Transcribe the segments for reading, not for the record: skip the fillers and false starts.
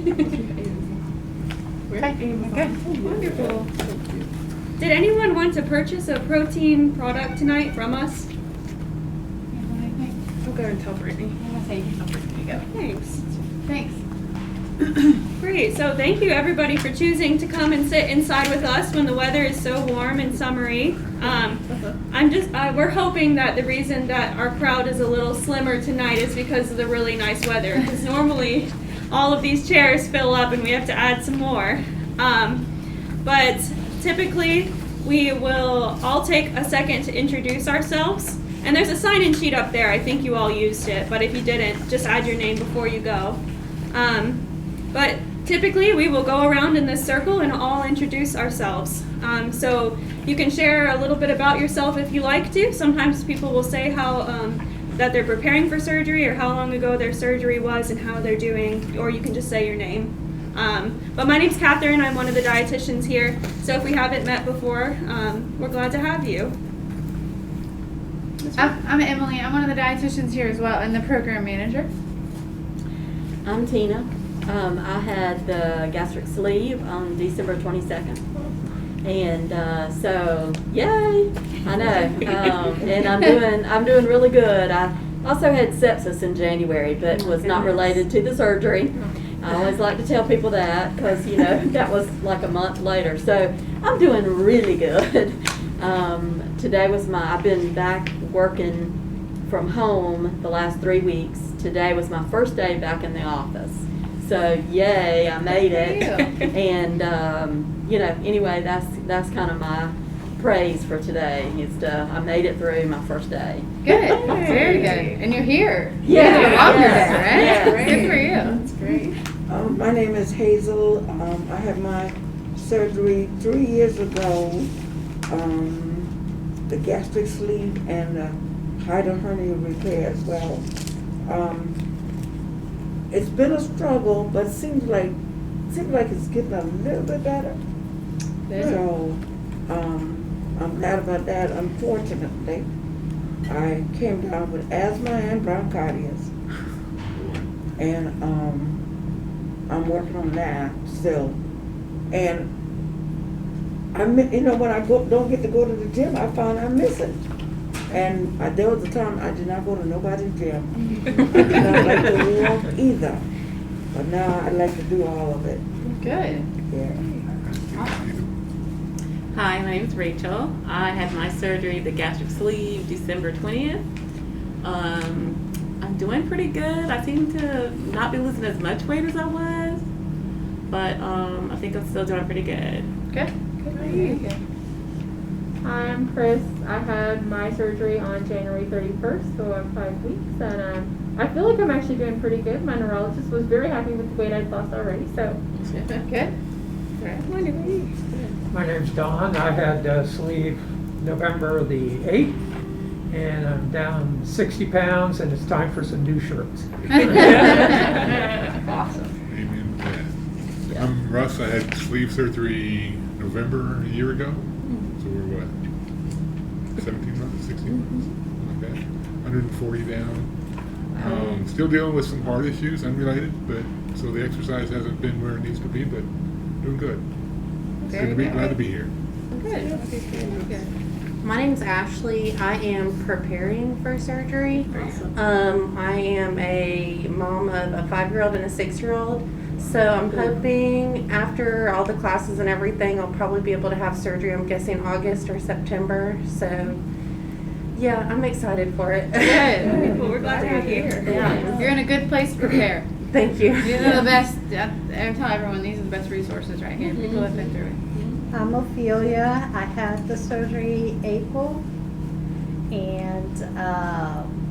Okay, good. Wonderful. Did anyone want to purchase a protein product tonight from us? I'll go and tell Brittany. Thanks. Thanks. Great. So thank you everybody for choosing to come and sit inside with us when the weather is so warm and summery. We're hoping that the reason that our crowd is a little slimmer tonight is because of the really nice weather. Because normally all of these chairs fill up and we have to add some more. But typically we will all take a second to introduce ourselves. And there's a sign-in sheet up there. I think you all used it, but if you didn't, just add your name before you go. But typically we will go around in this circle and all introduce ourselves. So you can share a little bit about yourself if you like to. Sometimes people will say how that they're preparing for surgery or how long ago their surgery was and how they're doing, or you can just say your name. But my name's Catherine. I'm one of the dietitians here. So if we haven't met before, we're glad to have you. I'm Emily. I'm one of the dietitians here as well, and the program manager. I'm Tina. I had the gastric sleeve on December 22nd. And so, yay! I know. And I'm doing really good. I also had sepsis in January, but was not related to the surgery. I always like to tell people that because, that was like a month later. So I'm doing really good. Today was I've been back working from home the last 3 weeks. Today was my first day back in the office. So yay, I made it. And, anyway, that's kind of my praise for today. I made it through my first day. Good. Very good. And you're here. Yeah. You love your day, right? Yeah. Good for you. That's great. My name is Hazel. I had my surgery 3 years ago. The gastric sleeve and the hiatal hernia repair as well. It's been a struggle, but it seems like it's getting a little bit better. So I'm glad about that. Unfortunately, I came down with asthma and bronchitis, and I'm working on that still. And when I don't get to go to the gym, I find I'm missing. And there was a time I did not go to nobody's gym. I did not like to walk either. But now I like to do all of it. Good. Yeah. Hi, my name is Rachel. I had my surgery, the gastric sleeve, December 20th. I'm doing pretty good. I seem to not be losing as much weight as I was, but I think I'm still doing pretty good. Good. Good for you. I'm Chris. I had my surgery on January 31st, so I'm 5 weeks, and I feel like I'm actually doing pretty good. My neurologist was very happy with the weight I'd lost already, so. Good. My name's Don. I had sleeve November the 8th, and I'm down 60 pounds, and it's time for some new shirts. Awesome. Amen to that. I'm Russ. I had sleeve surgery November a year ago. So we're what? 17 months? 16 months? Like that. 140 down. Still dealing with some heart issues, unrelated, but so the exercise hasn't been where it needs to be, but doing good. Glad to be here. Good. My name's Ashley. I am preparing for surgery. I am a mom of a 5-year-old and a 6-year-old. So I'm hoping after all the classes and everything, I'll probably be able to have surgery. I'm guessing August or September. So yeah, I'm excited for it. Good. Well, we're glad to have you here. Yeah. You're in a good place to prepare. Thank you. These are the best. I tell everyone these are the best resources right here. People have been through it. I'm Ophelia. I had the surgery April and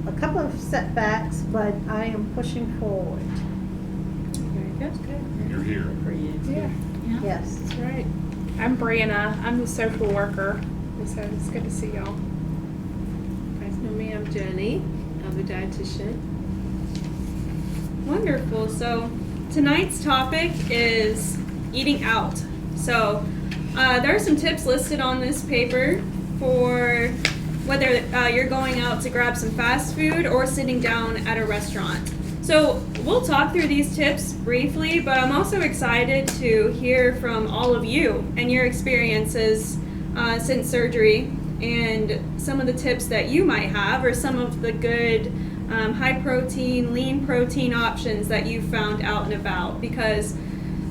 a couple of setbacks, but I am pushing forward. Very good. And you're here. For you. Yeah. Yes. That's right. I'm Brianna. I'm the social worker. So it's good to see y'all. Guys know me, I'm Jenny. I'm the dietitian. Wonderful. So tonight's topic is eating out. So there are some tips listed on this paper for whether you're going out to grab some fast food or sitting down at a restaurant. So So we'll talk through these tips briefly, but I'm also excited to hear from all of you and your experiences since surgery and some of the tips that you might have, or some of the good high protein, lean protein options that you've found out and about. Because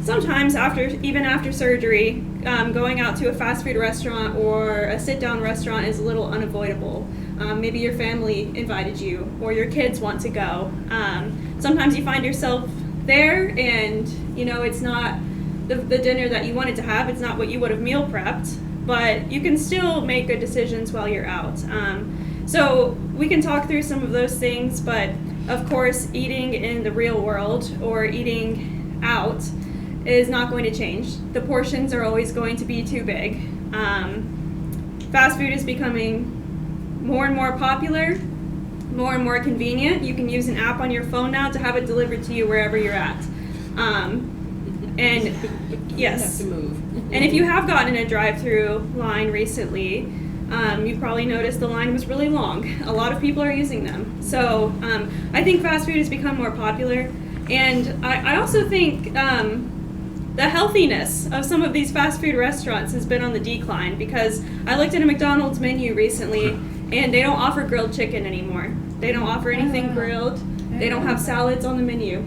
sometimes even after surgery, going out to a fast food restaurant or a sit-down restaurant is a little unavoidable. Maybe your family invited you, or your kids want to go. Sometimes you find yourself there and, it's not the dinner that you wanted to have. It's not what you would have meal prepped, but you can still make good decisions while you're out. So we can talk through some of those things, but of course, eating in the real world or eating out is not going to change. The portions are always going to be too big. Fast food is becoming more and more popular, more and more convenient. You can use an app on your phone now to have it delivered to you wherever you're at. And yes, and if you have gotten in a drive-through line recently, you've probably noticed the line was really long. A lot of people are using them. So I think fast food has become more popular. And I also think the healthiness of some of these fast food restaurants has been on the decline, because I looked at a McDonald's menu recently and they don't offer grilled chicken anymore. They don't offer anything grilled. They don't have salads on the menu.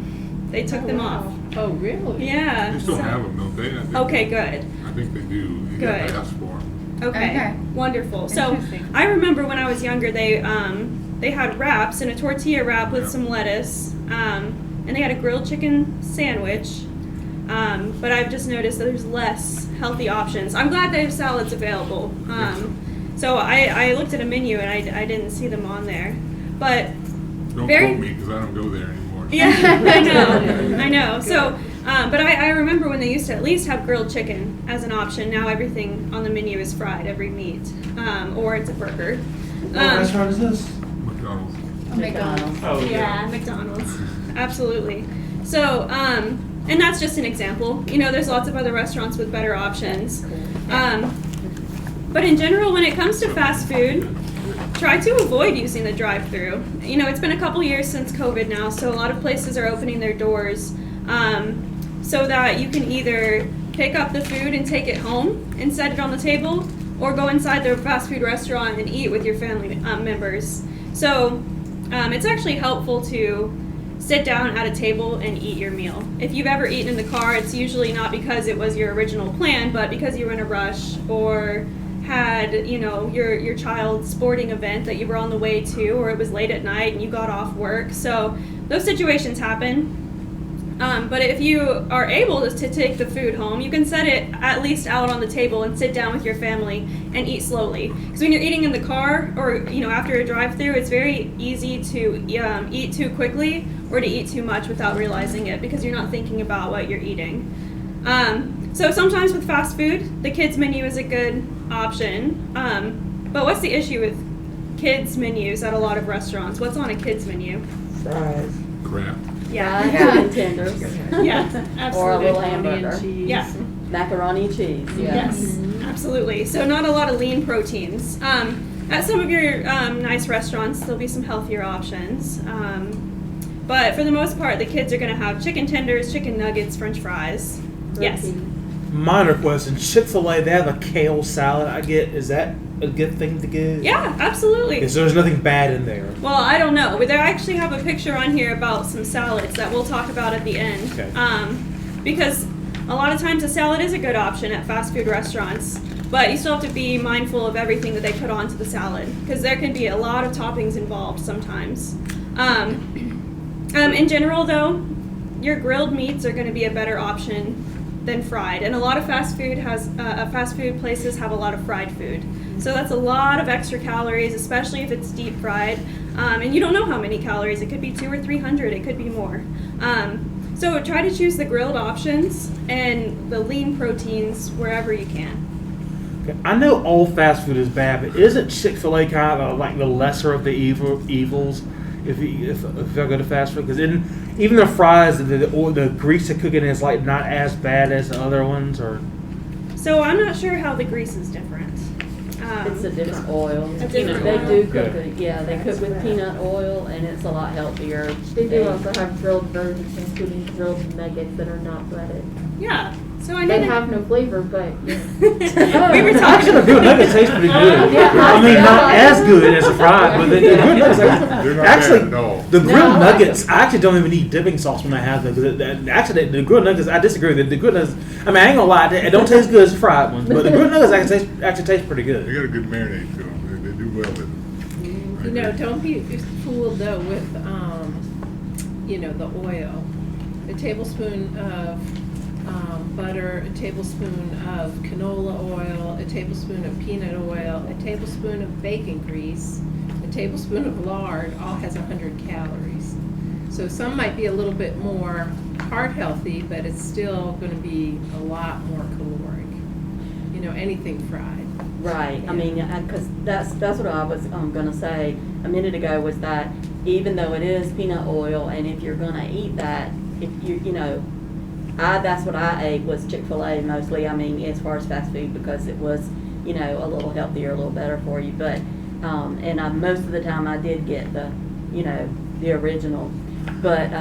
They took them off. Oh, really? Yeah. They still have them, don't they? I think Okay, good. I think they do. You Good. have to ask for them. Okay. Wonderful. So Interesting. I remember when I was younger, they had wraps, and a tortilla wrap with some lettuce, and they had a grilled chicken sandwich. But I've just noticed that there's less healthy options. I'm glad they have salads available. So I looked at a menu and I didn't see them on there. But Don't very- quote me because I don't go there anymore. yeah, I know. So, but I remember when they used to at least have grilled chicken as an option. Now everything on the menu is fried, every meat, or it's a burger. What restaurant is this? McDonald's. McDonald's. Oh, Yeah, McDonald's. Absolutely. So, and that's just an example. There's lots of other restaurants with better options. But in general, when it comes to fast food, try to avoid using the drive-through. It's been a couple years since COVID now, so a lot of places are opening their doors so that you can either pick up the food and take it home and set it on the table, or go inside the fast food restaurant and eat with your family members. So it's actually helpful to sit down at a table and eat your meal. If you've ever eaten in the car, it's usually not because it was your original plan, but because you were in a rush or had, your child's sporting event that you were on the way to, or it was late at night and you got off work. So those situations happen. But if you are able to take the food home, you can set it at least out on the table and sit down with your family and eat slowly. Because when you're eating in the car or after a drive-through, it's very easy to eat too quickly or to eat too much without realizing it, because you're not thinking about what you're eating. So sometimes with fast food, the kids menu is a good option. But what's the issue with kids menus at a lot of restaurants? What's on a kids menu? Fries. Crap. Yeah. Chicken tenders. Yeah, absolutely. Or a little Macaroni and hamburger. cheese. Yeah. Macaroni and cheese. Yeah. Yes, absolutely. So not a lot of lean proteins. At some of your nice restaurants, there'll be some healthier options. But for the most part, the kids are going to have chicken tenders, chicken nuggets, French fries. Yes. Minor question. Chick-fil-A, they have a kale salad. I get. Is that a good thing to get? Yeah, absolutely. Because there's nothing bad in there. Well, I don't know, but they actually have a picture on here about some salads that we'll talk about at the end. Okay. Because a lot of times a salad is a good option at fast food restaurants, but you still have to be mindful of everything that they put onto the salad, because there can be a lot of toppings involved sometimes. In general, though, your grilled meats are going to be a better option than fried, and a lot of fast food places have a lot of fried food. So that's a lot of extra calories, especially if it's deep fried. And you don't know how many calories. It could be 200 or 300. It could be more. So try to choose the grilled options and the lean proteins wherever you can. Okay. I know all fast food is bad, but isn't Chick-fil-A kind of like the lesser of the evils if you go to fast food? Because even the fries, the grease they cook in is like not as bad as the other ones, or. So I'm not sure how the grease is different. It's a different oil. A different They oil. do cook Yeah. it, yeah, they cook with peanut oil and it's a lot healthier. They do And- also have grilled versions, including grilled nuggets that are not breaded. Yeah. So I know They that- have no flavor, but yeah. we were Actually, the talking. grilled nuggets taste pretty good. Yeah, I mean, not I- as good as a fried, but the grilled nuggets They're not actually, bad at all. the grilled No. nuggets, I actually don't even need dipping sauce when I have them. 'Cause actually, the grilled nuggets, I disagree with it. The grilled nuggets, I mean, I ain't gonna lie, they don't taste good as fried ones, but the grilled nuggets actually taste pretty They good. got a good marinade to them. They do well with them. I You know, agree. don't be fooled though with, you know, the oil. A tablespoon of butter, a tablespoon of canola oil, a tablespoon of peanut oil, a tablespoon of bacon grease, a tablespoon of lard, all has 100 calories. So some might be a little bit more heart healthy, but it's still going to be a lot more caloric. You know, anything fried. Right, I mean, because that's what I was gonna say a minute ago, was that even though it is peanut oil, and if you're gonna eat that, if you know, that's what I ate, was Chick-fil-A mostly, I mean, as far as fast food, because it was, you know, a little healthier, a little better for you, but, and most of the time I did get the, you know, the original, but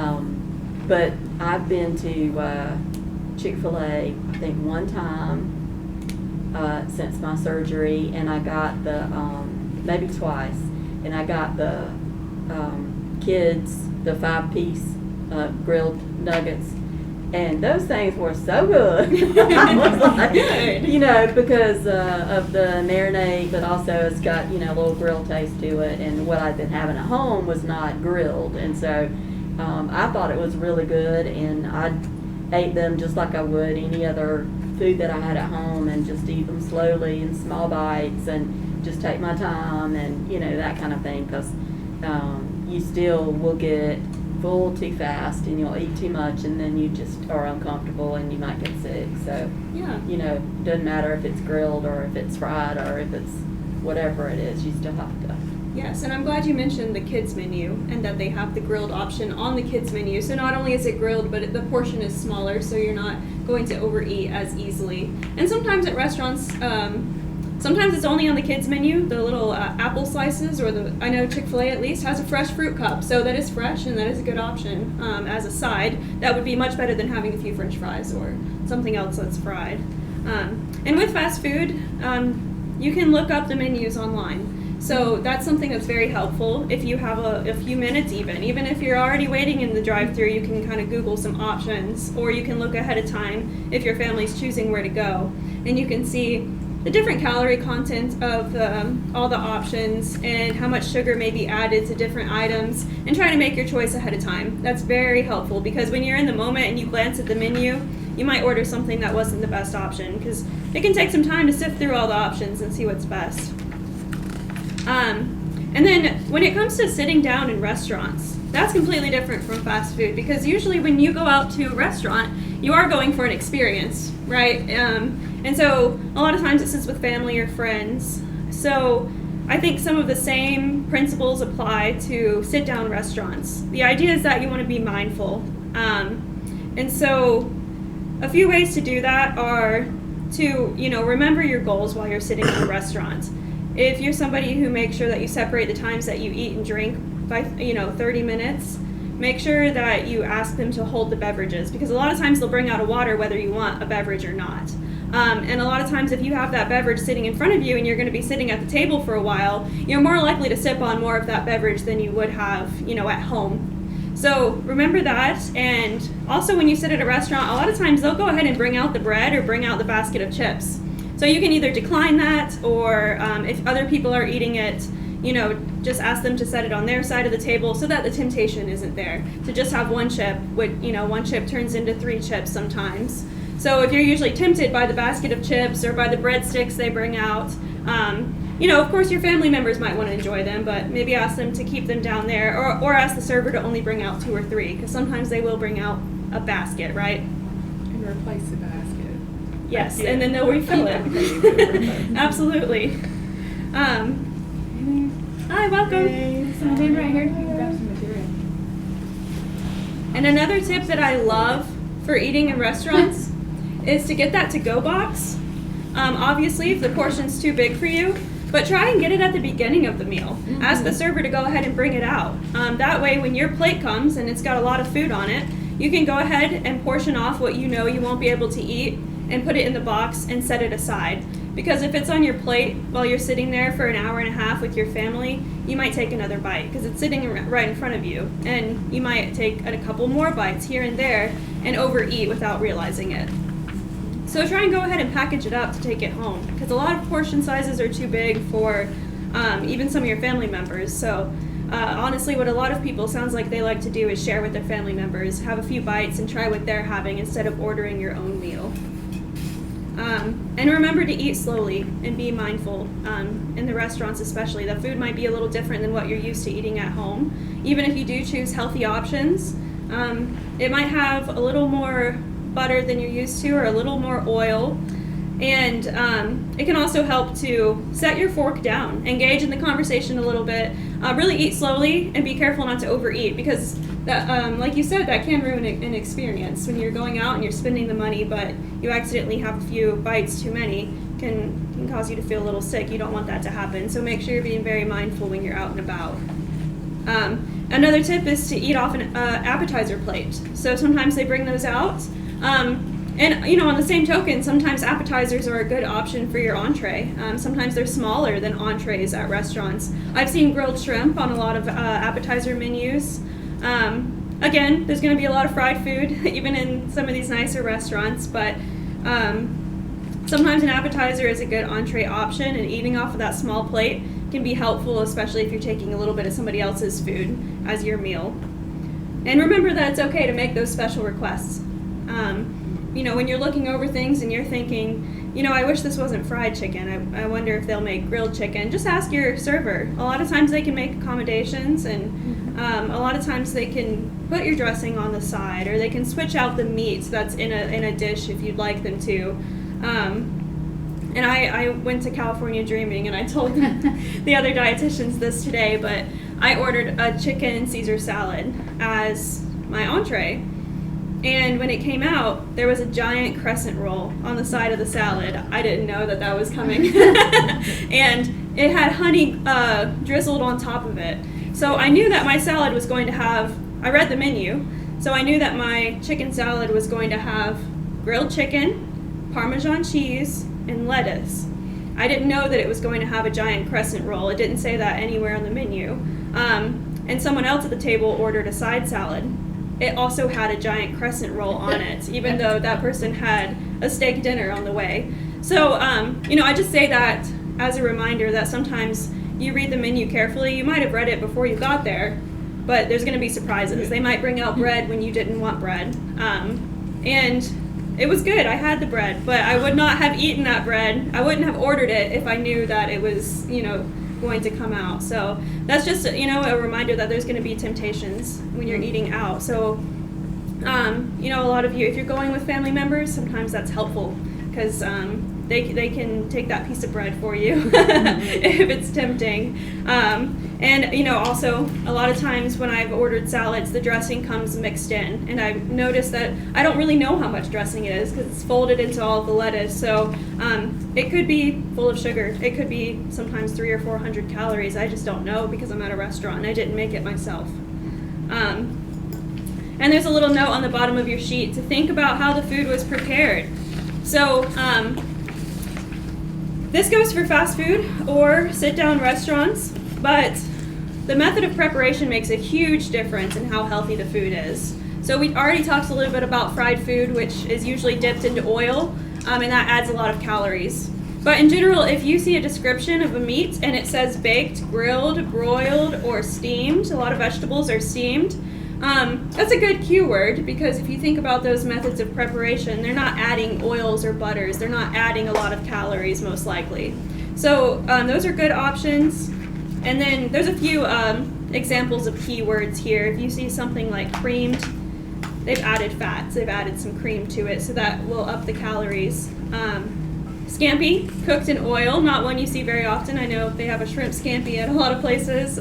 I've been to Chick-fil-A, I think one time, since my surgery, and I got the, maybe twice, and I got the kids, the 5-piece grilled nuggets, and those things were so good. I was like, you know, because of the marinade, but also it's got, you know, a little grill taste to it, and what I'd been having at home was not grilled, and so I thought it was really good, and I ate them just like I would any other food that I had at home, and just eat them slowly in small bites and just take my time, and you know, that kind of thing, because you still will get full too fast and you'll eat too much, and then you just are uncomfortable and you might get sick. So Yeah. you know, doesn't matter if it's grilled or if it's fried or if it's whatever it is, you still have to. Yes, and I'm glad you mentioned the kids menu and that they have the grilled option on the kids menu. So not only is it grilled, but the portion is smaller, so you're not going to overeat as easily. And sometimes at restaurants, sometimes it's only on the kids menu, the little apple slices, or I know Chick-fil-A at least has a fresh fruit cup, so that is fresh and that is a good option as a side. That would be much better than having a few French fries or something else that's fried. And with fast food, you can look up the menus online. So that's something that's very helpful if you have a few minutes even if you're already waiting in the drive-thru, you can kind of Google some options, or you can look ahead of time if your family's choosing where to go, and you can see the different calorie content of all the options and how much sugar may be added to different items, and try to make your choice ahead of time. That's very helpful, because when you're in the moment and you glance at the menu, you might order something that wasn't the best option, because it can take some time to sift through all the options and see what's best. And then when it comes to sitting down in restaurants, that's completely different from fast food, because usually when you go out to a restaurant, you are going for an experience, right? And so a lot of times it sits with family or friends. So I think some of the same principles apply to sit down restaurants. The idea is that you want to be mindful. And so a few ways to do that are to, you know, remember your goals while you're sitting in a restaurant. If you're somebody who makes sure that you separate the times that you eat and drink by, 30 minutes, make sure that you ask them to hold the beverages, because a lot of times they'll bring out a water whether you want a beverage or not. And a lot of times if you have that beverage sitting in front of you and you're going to be sitting at the table for a while, you're more likely to sip on more of that beverage than you would have, at home. So remember that. And also when you sit at a restaurant, a lot of times they'll go ahead and bring out the bread or bring out the basket of chips. So you can either decline that, or if other people are eating it, just ask them to set it on their side of the table so that the temptation isn't there to just have one chip. One chip turns into 3 chips sometimes. So if you're usually tempted by the basket of chips or by the breadsticks they bring out, of course your family members might want to enjoy them, but maybe ask them to keep them down there, or ask the server to only bring out 2 or 3, because sometimes they will bring out a basket, right? And replace the basket. Yes, Yeah. and then they'll refill it. Absolutely. Hi, welcome. Some dude right here, you can grab some material. And another tip that I love for eating in restaurants is to get that to-go box. Obviously, if the portion's too big for you, but try and get it at the beginning of the meal. Ask the server to go ahead and bring it out. That way, when your plate comes and it's got a lot of food on it, you can go ahead and portion off what you know you won't be able to eat and put it in the box and set it aside. Because if it's on your plate while you're sitting there for an hour and a half with your family, you might take another bite because it's sitting right in front of you. And you might take a couple more bites here and there and overeat without realizing it. So try and go ahead and package it up to take it home, because a lot of portion sizes are too big for even some of your family members. So honestly, what a lot of people sounds like they like to do is share with their family members, have a few bites and try what they're having instead of ordering your own meal. And remember to eat slowly and be mindful. In the restaurants especially, the food might be a little different than what you're used to eating at home. Even if you do choose healthy options, it might have a little more butter than you're used to, or a little more oil, and it can also help to set your fork down, engage in the conversation a little bit, really eat slowly, and be careful not to overeat, because that, like you said, that can ruin an experience when you're going out and you're spending the money, but you accidentally have a few bites too many. Can cause you to feel a little sick. You don't want that to happen, so make sure you're being very mindful when you're out and about. Another tip is to eat off an appetizer plate. So sometimes they bring those out. And, you know, on the same token, sometimes appetizers are a good option for your entree. Sometimes they're smaller than entrees at restaurants. I've seen grilled shrimp on a lot of appetizer menus. Again, there's going to be a lot of fried food, even in some of these nicer restaurants, but sometimes an appetizer is a good entree option, and eating off of that small plate can be helpful, especially if you're taking a little bit of somebody else's food as your meal. And remember that it's okay to make those special requests. You know, when you're looking over things and you're thinking, you know, I wish this wasn't fried chicken. I wonder if they'll make grilled chicken. Just ask your server. A lot of times they can make accommodations, and a lot of times they can put your dressing on the side, or they can switch out the meat that's in a dish if you'd like them to. And I went to California Dreaming, and I told the other dietitians this today, but I ordered a chicken Caesar salad as my entree. And when it came out, there was a giant crescent roll on the side of the salad. I didn't know that was coming. And it had honey drizzled on top of it. So I knew that my salad was going to have, I read the menu, so I knew that my chicken salad was going to have grilled chicken, Parmesan cheese, and lettuce. I didn't know that it was going to have a giant crescent roll. It didn't say that anywhere on the menu. And someone else at the table ordered a side salad. It also had a giant crescent roll on it, even though that person had a steak dinner on the way. So, you know, I just say that as a reminder that sometimes you read the menu carefully. You might have read it before you got there, but there's going to be surprises. They might bring out bread when you didn't want bread. And it was good. I had the bread, but I would not have eaten that bread. I wouldn't have ordered it if I knew that it was, you know, going to come out. So that's just, you know, a reminder that there's going to be temptations when you're eating out. So, you know, a lot of you, if you're going with family members, sometimes that's helpful, because they can take that piece of bread for you if it's tempting. And, you know, also a lot of times when I've ordered salads, the dressing comes mixed in, and I've noticed that I don't really know how much dressing it is because it's folded into all of the lettuce. So it could be full of sugar. It could be sometimes 300 or 400 calories. I just don't know because I'm at a restaurant and I didn't make it myself. And there's a little note on the bottom of your sheet to think about how the food was prepared. So this goes for fast food or sit-down restaurants, but the method of preparation makes a huge difference in how healthy the food is. So we already talked a little bit about fried food, which is usually dipped into oil, and that adds a lot of calories. But in general, if you see a description of a meat and it says baked, grilled, broiled, or steamed, a lot of vegetables are steamed, that's a good cue word, because if you think about those methods of preparation, they're not adding oils or butters. They're not adding a lot of calories, most likely. So those are good options. And then there's a few examples of keywords here. If you see something like creamed, they've added fats. They've added some cream to it, so that will up the calories. Scampi, cooked in oil, not one you see very often. I know they have a shrimp scampi at a lot of places.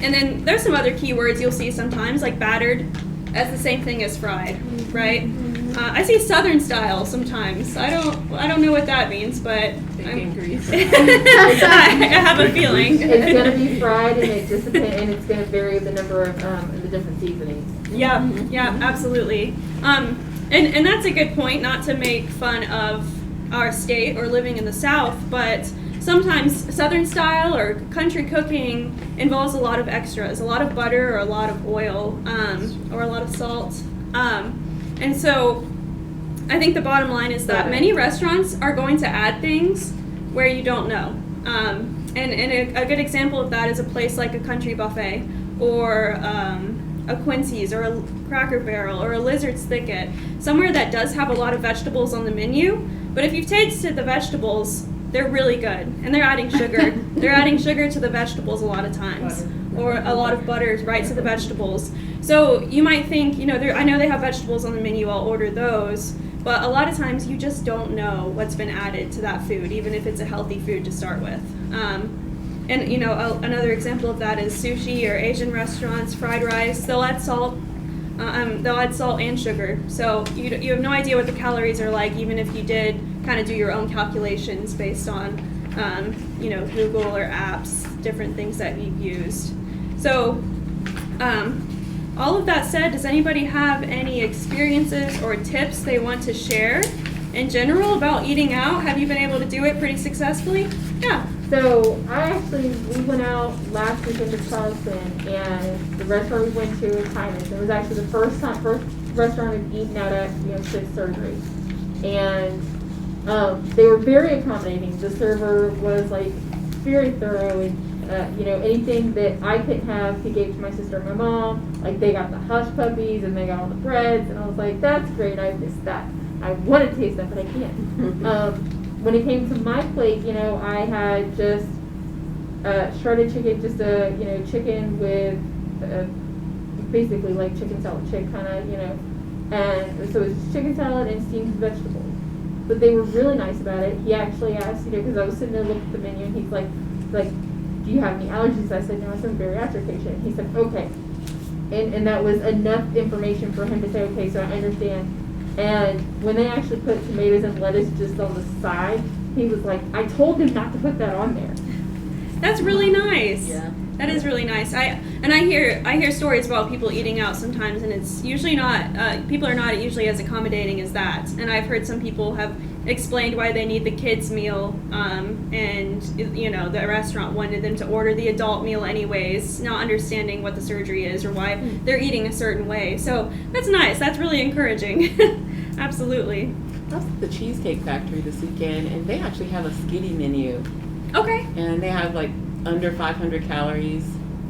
And then there's some other keywords you'll see sometimes, like battered. That's the same thing as fried, right? I see Southern style sometimes. I don't know what that means, but Bacon grease. I have a feeling. It's gonna be fried, and it just depends, and it's gonna vary the number of the different seasonings. Yeah, yeah, absolutely. And that's a good point. Not to make fun of our state or living in the South, but sometimes Southern style or country cooking involves a lot of extras, a lot of butter or a lot of oil, or a lot of salt. And so I think the bottom line is that many restaurants are going to add things where you don't know. And a good example of that is a place like a Country Buffet or a Quincy's or a Cracker Barrel or a Lizard's Thicket, somewhere that does have a lot of vegetables on the menu. But if you've tasted the vegetables, they're really good, and they're adding sugar. They're adding sugar to the vegetables a lot of times, or a lot of butter right to the vegetables. So you might think, I know they have vegetables on the menu, I'll order those. But a lot of times you just don't know what's been added to that food, even if it's a healthy food to start with. And another example of that is sushi or Asian restaurants, fried rice. They'll add salt. They'll add salt and sugar. So you have no idea what the calories are like, even if you did kind of do your own calculations based on, Google or apps, different things that you've used. So, all of that said, does anybody have any experiences or tips they want to share in general about eating out? Have you been able to do it pretty successfully? Yeah. So we went out last weekend to Charleston, and the restaurant we went to was Hyman's. It was actually the first restaurant we've eaten out at since surgery, and they were very accommodating. The server was very thorough, and anything that I couldn't have, he gave to my sister and my mom. They got the hush puppies and they got all the breads, and I was like, that's great. I missed that. I want to taste that, but I can't. When it came to my plate, I had just shredded chicken, just chicken with basically like chicken salad chick kind of, and so it was chicken salad and steamed vegetables. But they were really nice about it. He actually asked, because I was sitting there looking at the menu, and he's like, do you have any allergies? I said, no, I'm a bariatric patient. He said, okay. And that was enough information for him to say, okay, so I understand. And when they actually put tomatoes and lettuce just on the side, he was like, I told him not to put that on there. That's really nice. Yeah. That is really nice. I hear stories about people eating out sometimes, and it's usually not, people are not usually as accommodating as that. And I've heard some people have explained why they need the kids meal, and the restaurant wanted them to order the adult meal anyways, not understanding what the surgery is or why they're eating a certain way. So that's nice. That's really encouraging. Absolutely. I was at the Cheesecake Factory this weekend, and they actually have a skinny menu. Okay. And they have under 500 calories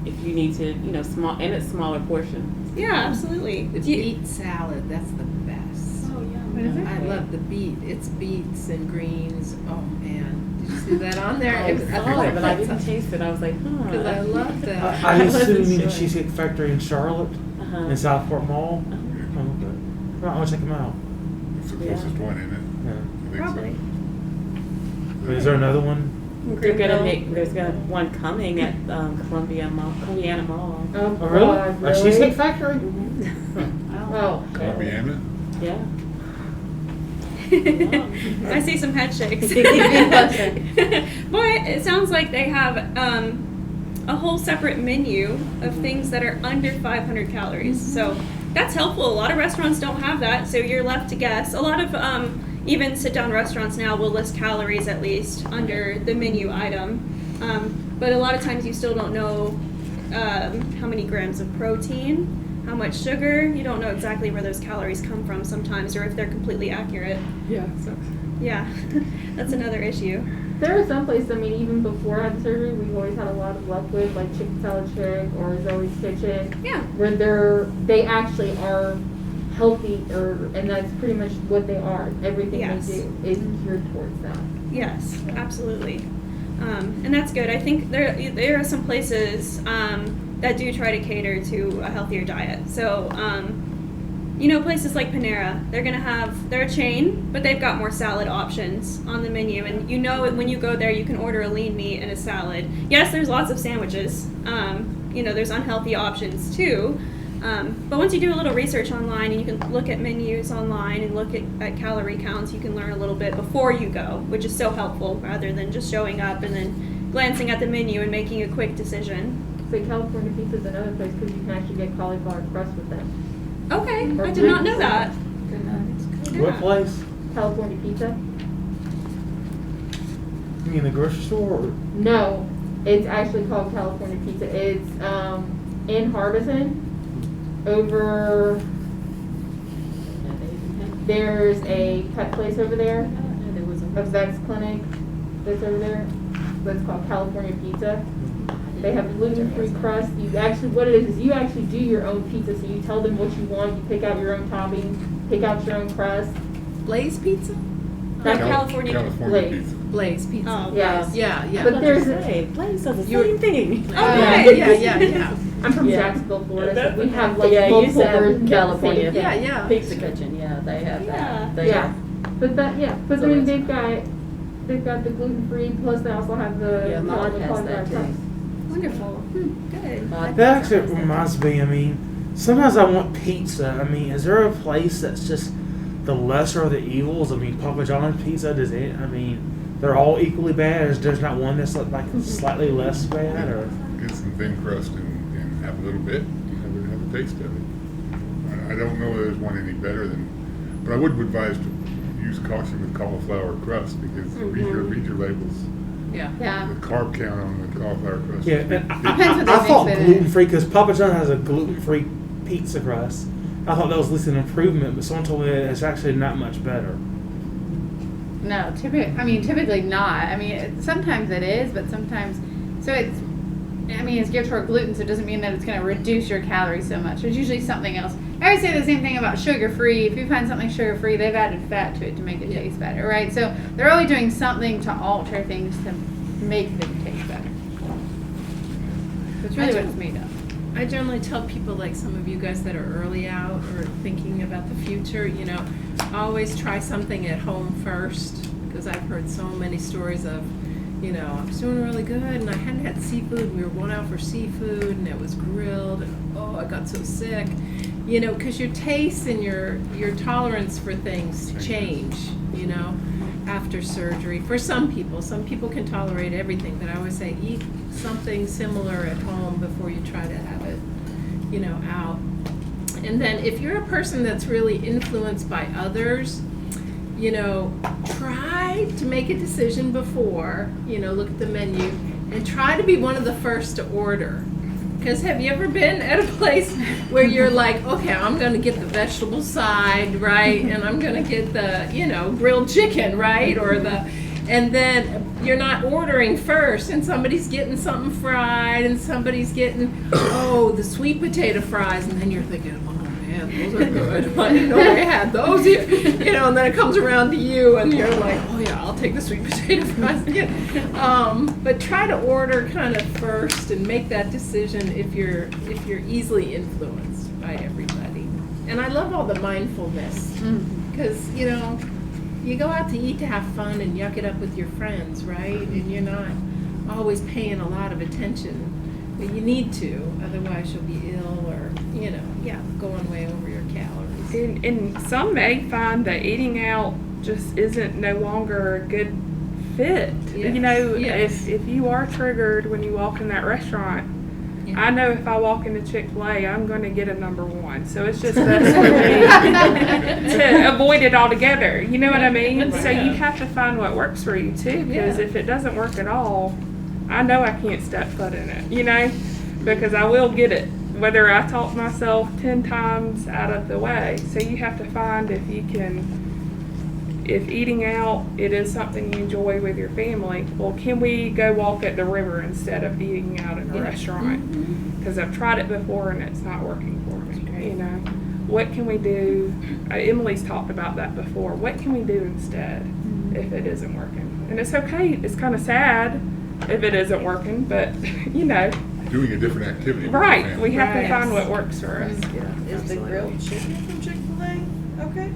if you need to, small, and it's smaller portions. Yeah, absolutely. The beet salad, that's the best. Oh, yeah. What is it? I love the beet. It's beets and greens. Oh man, did you see that on there? I saw it, but I didn't taste it. I was like, Because I love that. I assume wasn't you mean the sure. Cheesecake Factory in Charlotte, in Southport Mall. Oh, okay. Well, I'll check them out. It's the closest one, isn't it? Yeah. I think Probably. so. But is there another one? There's one coming at Columbiana Mall. Oh, Oh, really? God, A Cheesecake Factory? Oh, Columbiana? Yeah. I see some head shakes. But it sounds like they have a whole separate menu of things that are under 500 calories. So that's helpful. A lot of restaurants don't have that, so you're left to guess. A lot of even sit-down restaurants now will list calories at least under the menu item. But a lot of times you still don't know how many grams of protein, how much sugar. You don't know exactly where those calories come from sometimes, or if they're completely accurate. Yeah. Yeah, that's another issue. there are some places, even before I had the surgery, we've always had a lot of luck with, like Chicken Salad Chick or Zoe's Kitchen. Yeah. Where they actually are healthy, and that's pretty much what they are. Everything Yes. they do is geared towards that. Yes, absolutely. And that's good. I think there are some places that do try to cater to a healthier diet. So, places like Panera, they're a chain, but they've got more salad options on the menu. And when you go there, you can order a lean meat and a salad. Yes, there's lots of sandwiches. There's unhealthy options too. But once you do a little research online and you can look at menus online and look at calorie counts, you can learn a little bit before you go, which is so helpful rather than just showing up and then glancing at the menu and making a quick decision. So California Pizza is another place because you can actually get cauliflower crust with them. Okay, I did not know that. What place? California Pizza? You mean the grocery store? Or? No, it's actually called California Pizza. It's in Harbison. Over there's a pet place over there, a vet's clinic that's over there. That's called California Pizza. They have gluten-free crust. You actually, what it is you actually do your own pizza. So you tell them what you want. You pick out your own topping, pick out your own crust. Blaze Pizza? California Blaze. Pizza. Blaze Pizza. Oh, Yes. Yeah. But there's Blaze does the You're- same thing. Okay. Yeah. I'm from Yeah. Jacksonville, Florida. So we have like Yeah, you multiple said versions of the California. same thing. Yeah. Pizza Kitchen, yeah, they have Yeah. that. They Yeah. have- But So then it's they've got the gluten free plus they also have the Yeah, Maud has cauliflower that too. crust. Wonderful. Good. Maud That has actually that. reminds me, I mean, sometimes I want pizza. I mean, is there a place that's just the lesser of the evils? I mean, Papa John's pizza, does it, I mean, they're all equally bad? There's not one that's like slightly less bad? Or Get some thin crust and have a little bit, have a taste of it. I don't know if there's one any better than, but I would advise to use caution with cauliflower crust because read your labels. Yeah. Yeah. The carb count on the cauliflower crust. yeah, is and big. Depends what they I thought mix it in. gluten free because Papa John has a gluten free pizza crust. I thought that was at least an improvement, but someone told me that it's actually not much better. No, typically not. I mean, sometimes it is, but sometimes, so it's geared toward gluten, so it doesn't mean that it's going to reduce your calories so much. There's usually something else. I would say the same thing about sugar-free. If you find something sugar-free, they've added fat to it to make it taste better, right? So they're only doing something to alter things to make them taste better. That's really what it's made of. I generally tell people, like some of you guys that are early out or thinking about the future, always try something at home first, because I've heard so many stories of, I was doing really good and I hadn't had seafood. We were going out for seafood and it was grilled and I got so sick. Because your taste and your tolerance for things change, after surgery. For some people can tolerate everything, but I always say eat something similar at home before you try to have it, out. And then if you're a person that's really influenced by others, try to make a decision before, look at the menu and try to be one of the first to order. Because have you ever been at a place where you're like, okay, I'm going to get the vegetable side, right? And I'm going to get the, grilled chicken, right? And then you're not ordering first and somebody's getting something fried and somebody's getting, the sweet potato fries. And then you're thinking, oh man, those are good. I didn't know they had those here. And then it comes around to you and you're like, oh yeah, I'll take the sweet potato fries again. But try to order kind of first and make that decision if you're easily influenced by everybody. And I love all the mindfulness because, you go out to eat to have fun and yuck it up with your friends, right? And you're not always paying a lot of attention. But you need to, otherwise you'll be ill or, going way over your calories. And some may find that eating out just isn't no longer a good fit. Yes. If you are triggered when you walk in that restaurant, I know if I walk into Chick-fil-A, I'm going to get a number one. So it's just best for me to avoid it altogether. You know what I mean? So you have to find what works for you too, because if it doesn't work at all, I know I can't step foot in it, because I will get it, whether I talk myself 10 times out of the way. So you have to find if eating out, it is something you enjoy with your family, well, can we go walk at the river instead of eating out in a restaurant? Because I've tried it before and it's not working for me, What can we do? Emily's talked about that before. What can we do instead if it isn't working? And it's okay. It's kind of sad if it isn't working, but, Doing a different activity. with your Right. family. We have to find what works for us. Is the grilled chicken from Chick-fil-A okay?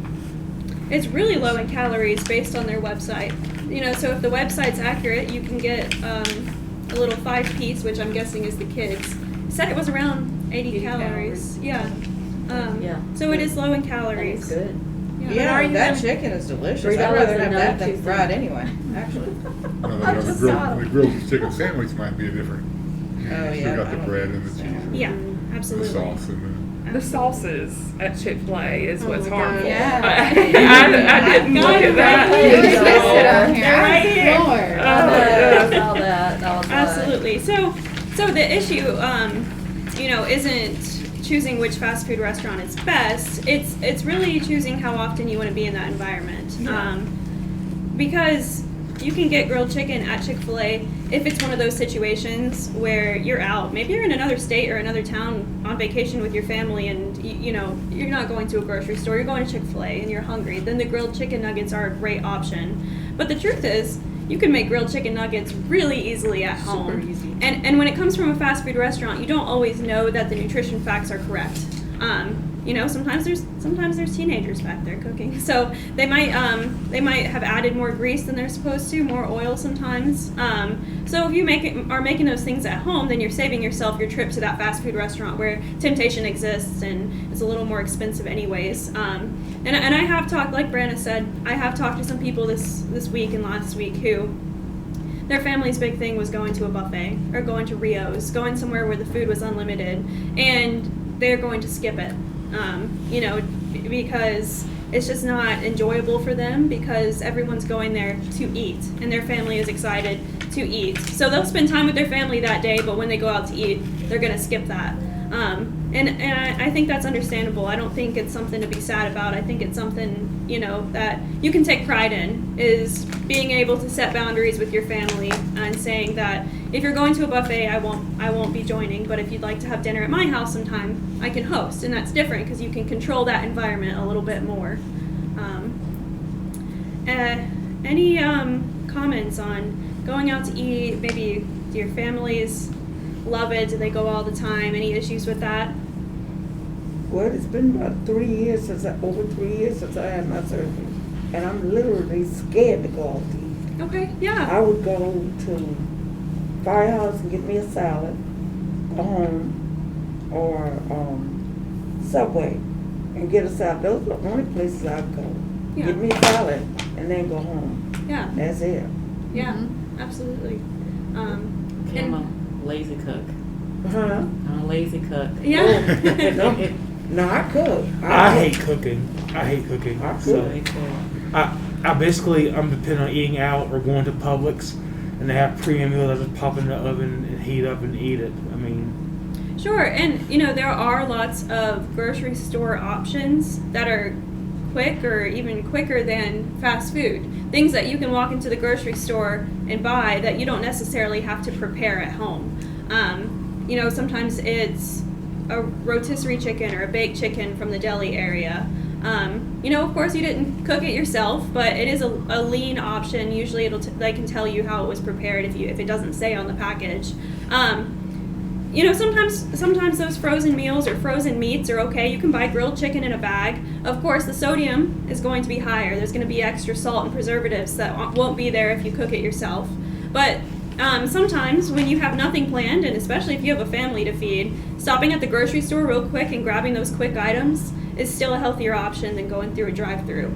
It's really low in calories based on their website. So if the website's accurate, you can get a little 5-piece, which I'm guessing is the kids. It said it was around 80 calories. Yeah. Yeah. So it is low in And calories. it's good. Yeah, that chicken is delicious. I'd $3 rather and have that another than fried anyway, actually. Well, the grilled chicken sandwich might be a different. Oh, You yeah, still got I the don't bread think and the so. cheese. Yeah, and the absolutely. sauce and The sauces at Chick-fil-A is what's harmful. Yeah. I didn't look at that. It was listed on here. They're right here. Lord. All that. Absolutely. So the issue, isn't choosing which fast food restaurant is best. It's really choosing how often you want to be in that environment. Because you can get grilled chicken at Chick-fil-A if it's one of those situations where you're out. Maybe you're in another state or another town on vacation with your family, and you're not going to a grocery store. You're going to Chick-fil-A and you're hungry. Then the grilled chicken nuggets are a great option. But the truth is, you can make grilled chicken nuggets really easily at home. Super easy. And when it comes from a fast food restaurant, you don't always know that the nutrition facts are correct. Sometimes there's teenagers back there cooking, so they might have added more grease than they're supposed to, more oil sometimes. So if you are making those things at home, then you're saving yourself your trip to that fast food restaurant where temptation exists and it's a little more expensive anyways. And I have talked, like Brandon said, I have talked to some people this week and last week who their family's big thing was going to a buffet or going to Rio's, going somewhere where the food was unlimited, and they're going to skip it. Because it's just not enjoyable for them because everyone's going there to eat and their family is excited to eat. So they'll spend time with their family that day, but when they go out to eat, they're going to skip that. And I think that's understandable. I don't think it's something to be sad about. I think it's something, that you can take pride in, is being able to set boundaries with your family and saying that if you're going to a buffet, I won't be joining, but if you'd like to have dinner at my house sometime, I can host. And that's different because you can control that environment a little bit more. Any comments on going out to eat? Maybe do your families love it? Do they go all the time? Any issues with that? Well, it's been about over 3 years since I had my surgery. And I'm literally scared to go out to eat. Okay, yeah. I would go to Firehouse and get me a salad, go home, or Subway and get a salad. Those are the only places I'd go. Yeah. Get me a salad and then go home. Yeah. That's it. Yeah, absolutely. I'm a lazy cook. Huh? I'm a lazy cook. Yeah. No, I cook. I hate cooking. I cook. I'm dependent on eating out or going to Publix, and they have premium meals. I just pop in the oven and heat up and eat it. I mean, Sure, and there are lots of grocery store options that are quick or even quicker than fast food. Things that you can walk into the grocery store and buy that you don't necessarily have to prepare at home. Sometimes it's a rotisserie chicken or a baked chicken from the deli area. Of course you didn't cook it yourself, but it is a lean option. Usually they can tell you how it was prepared if it doesn't say on the package. Sometimes those frozen meals or frozen meats are okay. You can buy grilled chicken in a bag. Of course, the sodium is going to be higher. There's going to be extra salt and preservatives that won't be there if you cook it yourself. But sometimes when you have nothing planned, and especially if you have a family to feed, stopping at the grocery store real quick and grabbing those quick items is still a healthier option than going through a drive-through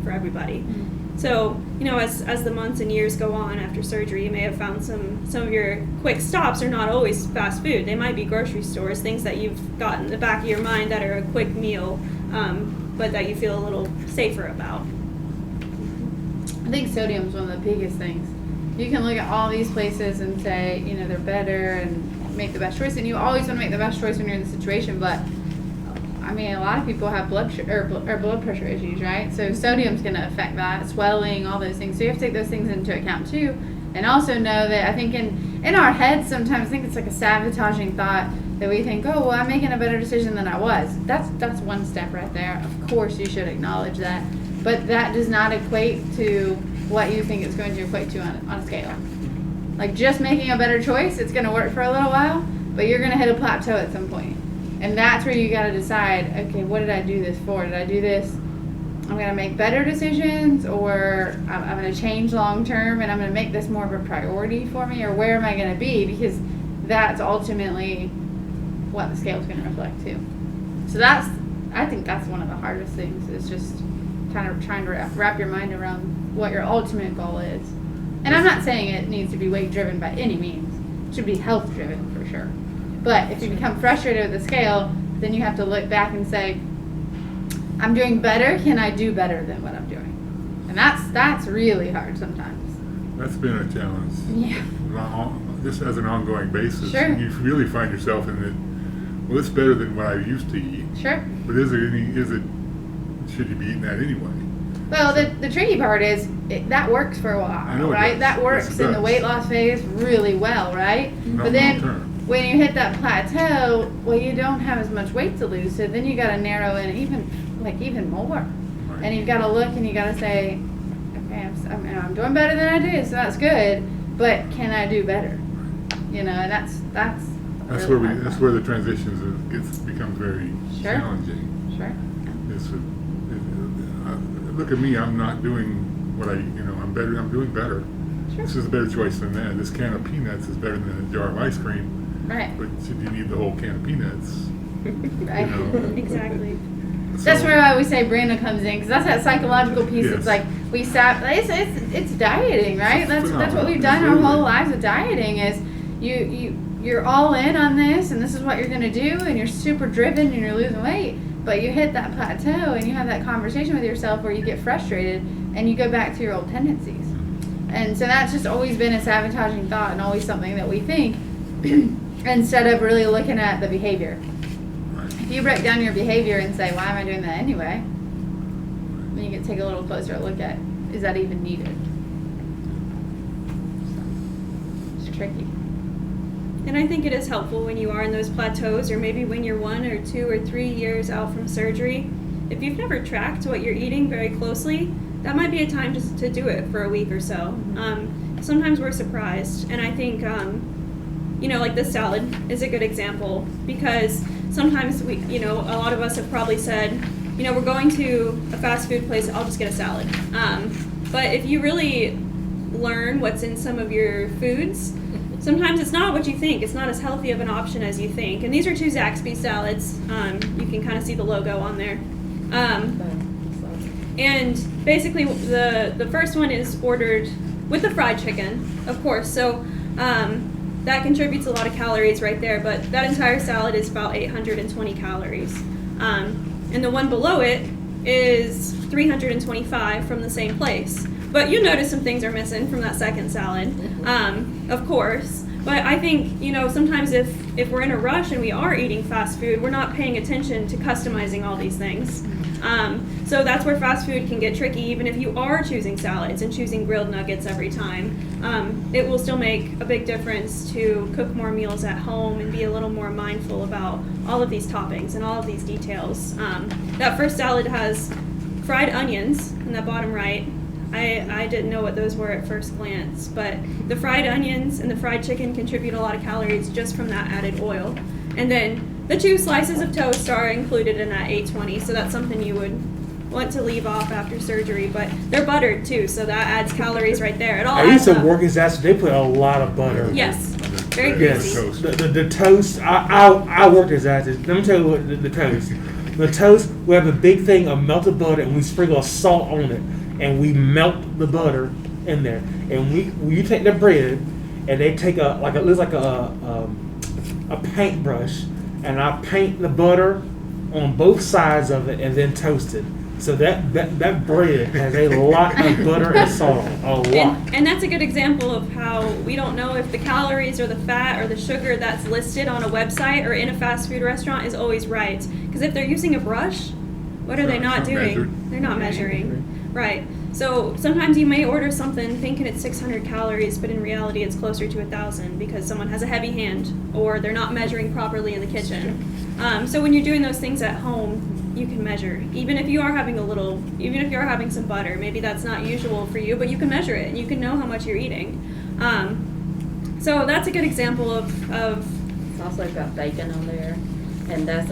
for everybody. Mm-hmm. So, as the months and years go on after surgery, you may have found some of your quick stops are not always fast food. They might be grocery stores, things that you've got in the back of your mind that are a quick meal, but that you feel a little safer about. I think sodium is one of the biggest things. You can look at all these places and say, they're better and make the best choice. And you always want to make the best choice when you're in the situation. But, a lot of people have blood pressure issues, right? So sodium's going to affect that, swelling, all those things. So you have to take those things into account, too. And also know that I think in our heads sometimes I think it's like a sabotaging thought that we think, oh, well, I'm making a better decision than I was. That's one step right there. Of course you should acknowledge that. But that does not equate to what you think it's going to equate to on a scale. Like just making a better choice, it's going to work for a little while, but you're going to hit a plateau at some point. And that's where you got to decide, okay, what did I do this for? Did I do this? I'm going to make better decisions, or I'm going to change long term and I'm going to make this more of a priority for me, or where am I going to be? Because that's ultimately what the scale's going to reflect too. So I think that's one of the hardest things, is just kind of trying to wrap your mind around what your ultimate goal is. And I'm not saying it needs to be weight driven by any means. It should be health driven for sure. But if you become frustrated with the scale, then you have to look back and say, I'm doing better. Can I do better than what I'm doing? And that's really hard sometimes. That's been a challenge. Yeah. Just as an ongoing basis. Sure. You really find yourself in it, well, it's better than what I used to eat. Sure. But should you be eating that anyway? Well, the tricky part is that works for a while, I know it right? does. That works Yes, it in the does. weight loss phase really well, right? Not But then long term. when you hit that plateau, well, you don't have as much weight to lose, so then you got to narrow in even more, and you've got to look and you got to say, okay, I'm doing better than I did, so that's good, but can I do better? And that's where the transitions becomes very Sure. challenging. Sure. Look at me, I'm not doing what I'm doing better. Sure. This is a better choice than that. This can of peanuts is better than a jar of ice cream. Right. But should you need the whole can of peanuts? Right. Exactly. That's where I always say Brenda comes in, because that's that psychological piece. Yes. It's like it's dieting, right? That's what phenomenal. we've done our Absolutely. whole lives with dieting. Is you're all in on this, and this is what you're going to do, and you're super driven, and you're losing weight. But you hit that plateau, and you have that conversation with yourself where you get frustrated, and you go back to your old tendencies. And so that's just always been a sabotaging thought, and always something that we think instead of really looking at the behavior. If you break down your behavior and say, why am I doing that anyway? Then you can take a little closer look at, is that even needed? So, it's tricky. And I think it is helpful when you are in those plateaus, or maybe when you're 1 or 2 or 3 years out from surgery. If you've never tracked what you're eating very closely, that might be a time just to do it for a week or so. Sometimes we're surprised, and I think, like this salad is a good example, because sometimes a lot of us have probably said, we're going to a fast food place, I'll just get a salad. But if you really learn what's in some of your foods, sometimes it's not what you think. It's not as healthy of an option as you think. And these are 2 Zaxby salads. You can kind of see the logo on there. And basically the first one is ordered with the fried chicken, of course. So that contributes a lot of calories right there. But that entire salad is about 820 calories. And the one below it is 325 from the same place. But you notice some things are missing from that second salad, of course. But I think, sometimes if we're in a rush and we are eating fast food, we're not paying attention to customizing all these things. So that's where fast food can get tricky. Even if you are choosing salads and choosing grilled nuggets every time, it will still make a big difference to cook more meals at home and be a little more mindful about all of these toppings and all of these details. That first salad has fried onions in that bottom right. I didn't know what those were at first glance, but the fried onions and the fried chicken contribute a lot of calories just from that added oil. And then the 2 slices of toast are included in that 820, so that's something you would want to leave off after surgery, but they're buttered too, so that adds calories right there. It all I used adds to up. work in Zaxby. They put a lot of butter. Yes, very Yes, greasy. the toast. I worked at Zaxby. Let me tell you what the toast. The toast, we have a big thing of melted butter, and we sprinkle salt on it, and we melt the butter in there. And you take the bread, and they take it looks like a paintbrush, and I paint the butter on both sides of it, and then toast it. So that bread has a lot of butter and salt on it, a lot. And that's a good example of how we don't know if the calories or the fat or the sugar that's listed on a website or in a fast food restaurant is always right. Because if they're using a brush, what are they not It's not doing? measured. They're not measuring. Right. So sometimes you may order something thinking it's 600 calories, but in reality it's closer to 1,000 because someone has a heavy hand or they're not measuring properly in the kitchen. So when you're doing those things at home, you can measure. Even if you are having some butter, maybe that's not usual for you, but you can measure it and you can know how much you're eating. So that's a good example of It's also got bacon on there, and that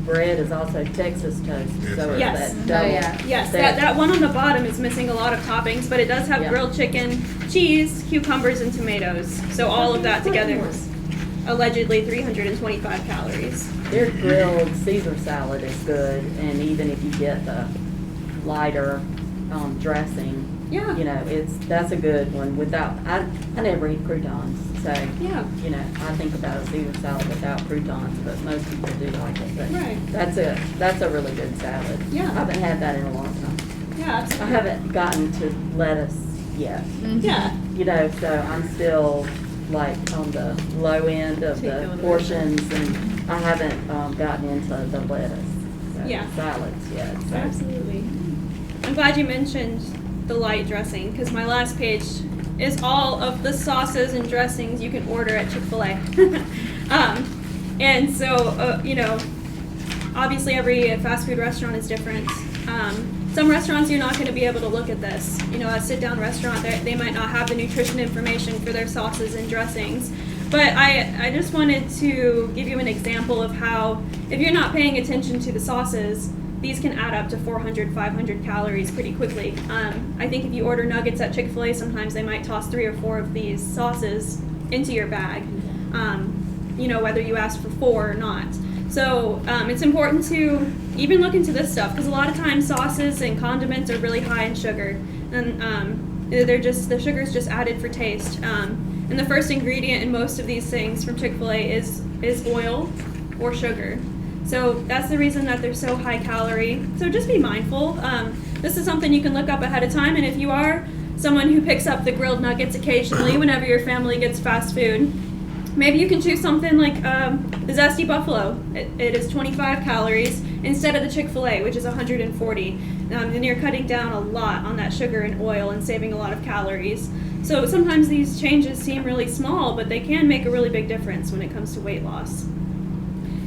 bread is also Texas toast. So it's Yes. that double. Yes, that one on the bottom is missing a lot of toppings, but it does have Yeah. grilled chicken, cheese, cucumbers, and tomatoes. So all of that together. allegedly 325 calories. Their grilled Caesar salad is good, and even if you get the lighter dressing, Yeah. you know, that's a good one. Without, I never eat croutons, so Yeah. you know, I think about a Caesar salad without croutons, but most people do like it. But Right. that's a really good salad. Yeah. I haven't had that in a long time. Yeah, I absolutely. haven't gotten to lettuce yet. Yeah. You know, so I'm still like on the low end of the portions, and I haven't gotten into the lettuce, so Yeah. salads yet. So. Absolutely. I'm glad you mentioned the light dressing, because my last page is all of the sauces and dressings you can order at Chick-fil-A. And so, you know, obviously every fast food restaurant is different. Some restaurants you're not going to be able to look at this. You know, a sit-down restaurant, they might not have the nutrition information for their sauces and dressings. But I just wanted to give you an example of how, if you're not paying attention to the sauces, these can add up to 400, 500 calories pretty quickly. I think if you order nuggets at Chick-fil-A, sometimes they might toss 3 or 4 of these sauces into your bag, you know, whether you ask for 4 or not. So it's important to even look into this stuff, because a lot of times sauces and condiments are really high in sugar, and the sugar's just added for taste. And the first ingredient in most of these things from Chick-fil-A is oil or sugar. So that's the reason that they're so high calorie. So just be mindful. This is something you can look up ahead of time, and if you are someone who picks up the grilled nuggets occasionally whenever your family gets fast food, maybe you can choose something like the Zesty Buffalo. It is 25 calories instead of the Chick-fil-A, which is 140. And you're cutting down a lot on that sugar and oil and saving a lot of calories. So sometimes these changes seem really small, but they can make a really big difference when it comes to weight loss.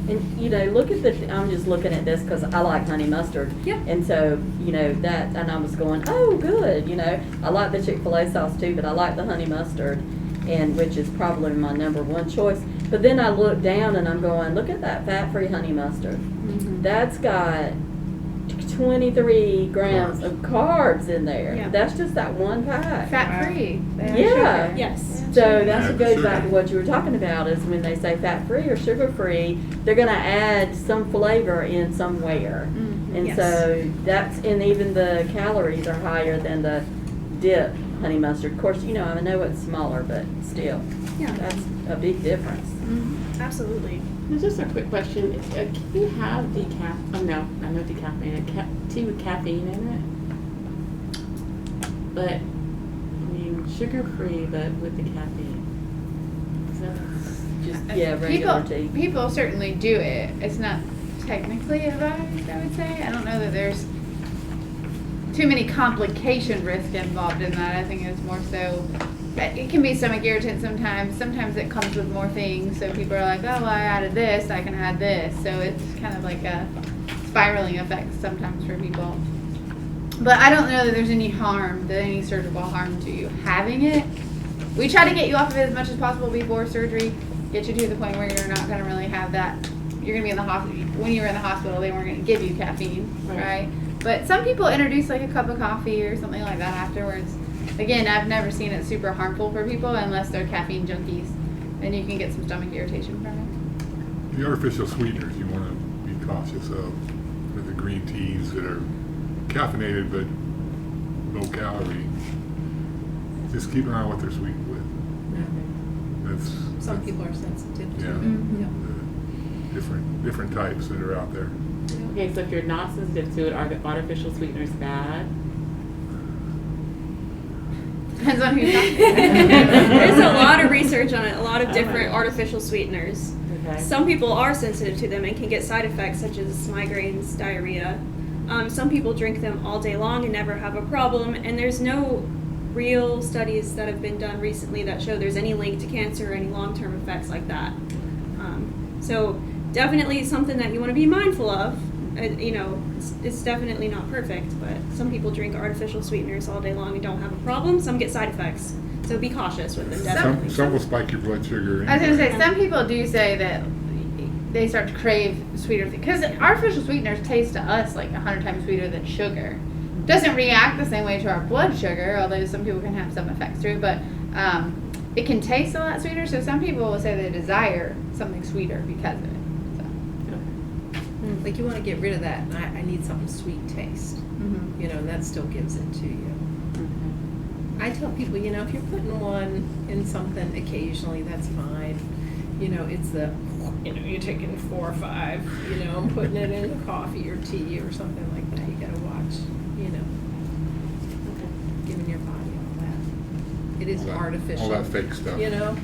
And, you know, look at I'm just looking at this because I like honey mustard. Yeah. And so, you know, and I was going, oh, good, you know. I like the Chick-fil-A sauce too, but I like the honey mustard, and which is probably my number one choice. But then I look down and I'm going, look at that fat-free honey mustard. Mm-hmm. That's got 23 grams of carbs in there. Yeah. That's just that one pack. Fat-free. Yeah. Yes. So that's what goes back to what you were talking about, is when they say fat-free or sugar-free, they're going to add some flavor in somewhere. Mm-hmm. And Yes. so and even the calories are higher than the dip honey mustard. Of course, you know, I know it's smaller, but still, Yeah. that's a big difference. Mm-hmm. Absolutely. Just a quick question. Can you have decaf? Oh no, I know decaffeinated. Tea with caffeine in it, but I mean sugar-free, but with the caffeine. Is that Just, regular tea. People certainly do it. It's not technically advised, I would say. I don't know that there's too many complication risk involved in that. I think it's more so, it can be stomach irritant sometimes. Sometimes it comes with more things. So people are like, oh, well, I added this, I can add this. So it's kind of like a spiraling effect sometimes for people. But I don't know that there's any surgical harm to you having it. We try to get you off of it as much as possible before surgery, get you to the point where you're not going to really have that. You're going to be in the hospital. When you were in the hospital, they weren't going to give you caffeine, right? But some people introduce like a cup of coffee or something like that afterwards. Again, I've never seen it super harmful for people unless they're caffeine junkies. Then you can get some stomach irritation from it. The artificial sweeteners you want to be cautious of, with the green teas that are caffeinated but low calorie. Just keep an eye on what they're sweetened with. Some people are sensitive to Yeah. it. Mm-hmm. Different types that are out there. Okay, so if you're not sensitive to it, are the artificial sweeteners bad? Depends on who you're talking to. There's a lot of research on it, a lot of different artificial sweeteners. Okay. Some people are sensitive to them and can get side effects such as migraines, diarrhea. Some people drink them all day long and never have a problem, and there's no real studies that have been done recently that show there's any link to cancer or any long-term effects like that. So definitely something that you want to be mindful of. You know, it's definitely not perfect, but some people drink artificial sweeteners all day long and don't have a problem. Some get side effects. So be cautious with them, definitely. Some will spike your blood sugar. I was going to say, some people do say that they start to crave sweeter things. Because artificial sweeteners taste to us like 100 times sweeter than sugar. Doesn't react the same way to our blood sugar, although some people can have some effects through. But it can taste a lot sweeter. So some people will say they desire something sweeter because of it. Like you want to get rid of that, and I need something sweet taste. Mm-hmm. You know, and that still gives it to you. I tell people, you know, if you're putting one in something occasionally, that's fine. You know, it's the, you know, you're taking 4 or 5, you know, and putting it in coffee or tea or something like that. You gotta watch, you know, giving your body all that. It is artificial. All that fake stuff. You know?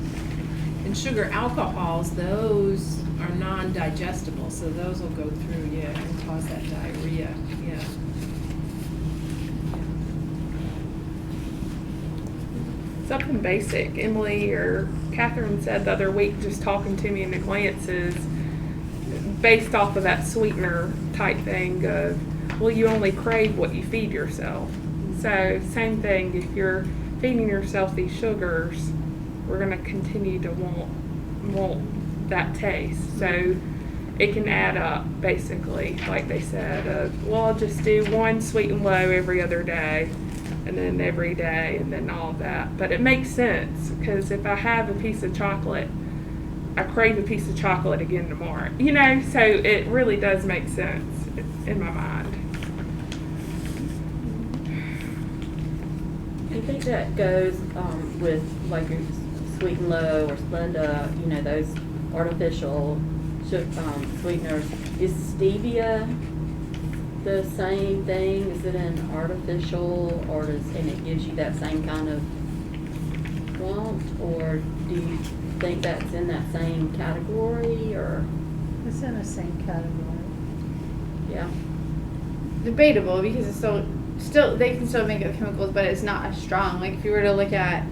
And sugar alcohols, those are non-digestible, so those will go through you and cause that diarrhea, yeah. Something basic. Emily or Catherine said the other week, just talking to me in the glances, based off of that sweetener type thing of, well, you only crave what you feed yourself. So same thing, if you're feeding yourself these sugars, we're going to continue to want that taste. So it can add up, basically, like they said, well, I'll just do one sweet and low every other day, and then every day, and then all of that. But it makes sense, because if I have a piece of chocolate, I crave a piece of chocolate again tomorrow. You know, so it really does make sense in my mind. Do you think that goes with like your Sweet and Low or Splenda, you know, those artificial sweeteners? Is stevia the same thing? Is it an artificial, and it gives you that same kind of want? Or do you think that's in that same category, or? It's in the same category. Yeah. Debatable, because it's still they can still make it with chemicals, but it's not as strong. Like if you were to look at,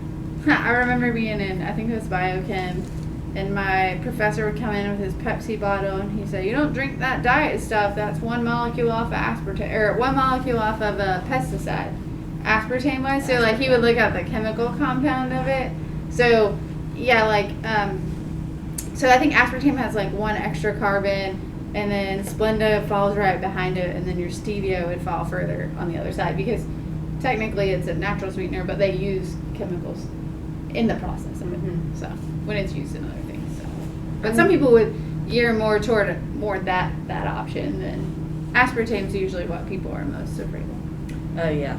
I remember being in, I think it was biochem, and my professor would come in with his Pepsi bottle, and he said, "You don't drink that diet stuff. That's 1 molecule off of aspartame, or 1 molecule off of a pesticide." Aspartame was. So like he would look at the chemical compound of it. So yeah, like so I think aspartame has like 1 extra carbon, and then Splenda falls right behind it, and then your stevia would fall further on the other side, because technically it's a natural sweetener, but they use chemicals in the process of it. Mm-hmm. So when it's used in other things. So. But some people would gear more toward that option than aspartame's usually what people are most afraid of. Oh yeah.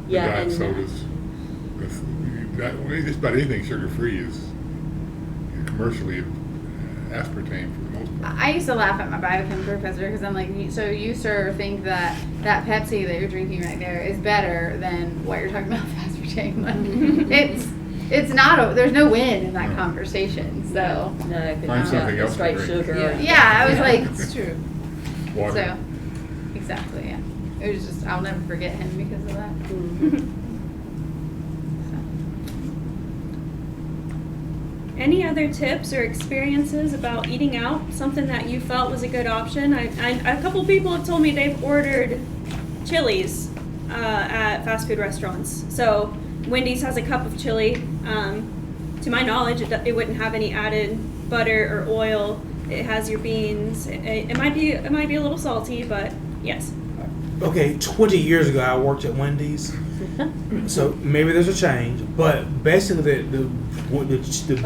The Yeah. diet And sodas. Just about anything sugar-free is commercially aspartame for the most part. I used to laugh at my biochem professor, because I'm like, so you, sir, think that Pepsi that you're drinking right there is better than what you're talking about with aspartame? Like, it's not. There's no win in that conversation. So no, Find something else to straight drink. sugar. yeah, I was like, It's true. Water. so exactly, yeah. It was just, I'll never forget him because of that. Any other tips or experiences about eating out? Something that you felt was a good option? A couple people have told me they've ordered Chili's at fast food restaurants. So Wendy's has a cup of chili. To my knowledge, it wouldn't have any added butter or oil. It has your beans. It might be a little salty, but yes. Okay, 20 years ago I worked at Wendy's, so maybe there's a change. But basically, the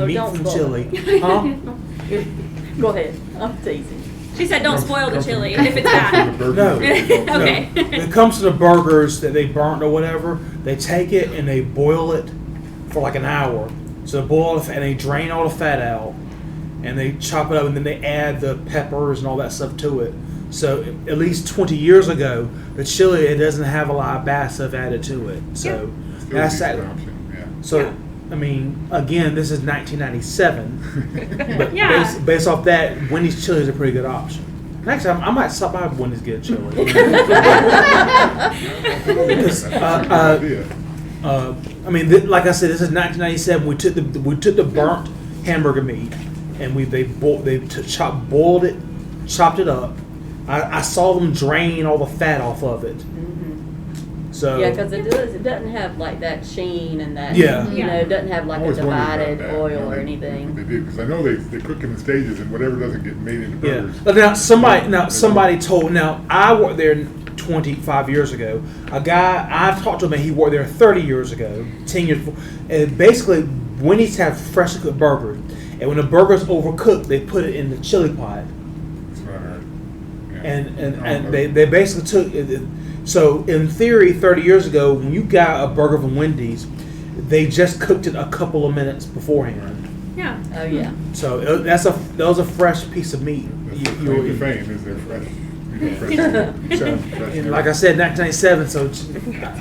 meat don't from spoil chili. it. Huh? Go ahead. I'm teasing. She said don't spoil the chili if it's bad. No. Okay. No. When it comes to the burgers that they burnt or whatever, they take it and they boil it for like an hour. So they boil it and they drain all the fat out, and they chop it up, and then they add the peppers and all that stuff to it. So at least 20 years ago, the chili, it doesn't have a lot of bad stuff added to it. So Still that's a that. decent option, yeah. So I mean, again, this is 1997, but Yeah. based off that, Wendy's chili is a pretty good option. Next time, I might stop by Wendy's to get a chili. Because, I mean, like I said, this is 1997. We took the burnt hamburger meat, and boiled it, chopped it up. I saw them drain all the fat off of it. So Yeah, because it doesn't have like that sheen and that. Yeah. You know, it doesn't have like a Always wondered about divided that. oil or They anything. do, because I know they cook them in stages, and whatever doesn't get made into yeah. burgers. But now somebody told. Now I worked there 25 years ago. A guy I've talked to him, and he worked there 30 years ago, 10 years before. And basically, Wendy's have freshly cooked burgers, and when the burger's overcooked, they put it in the chili pot. That's what I heard. Yeah. And they basically took it. So in theory, 30 years ago, when you got a burger from Wendy's, they just cooked it a couple of minutes beforehand. Yeah. Oh, yeah. So that was a fresh piece of meat. That's You were the eating. fame is they're fresh. So, Fresh and like I said, 1997. So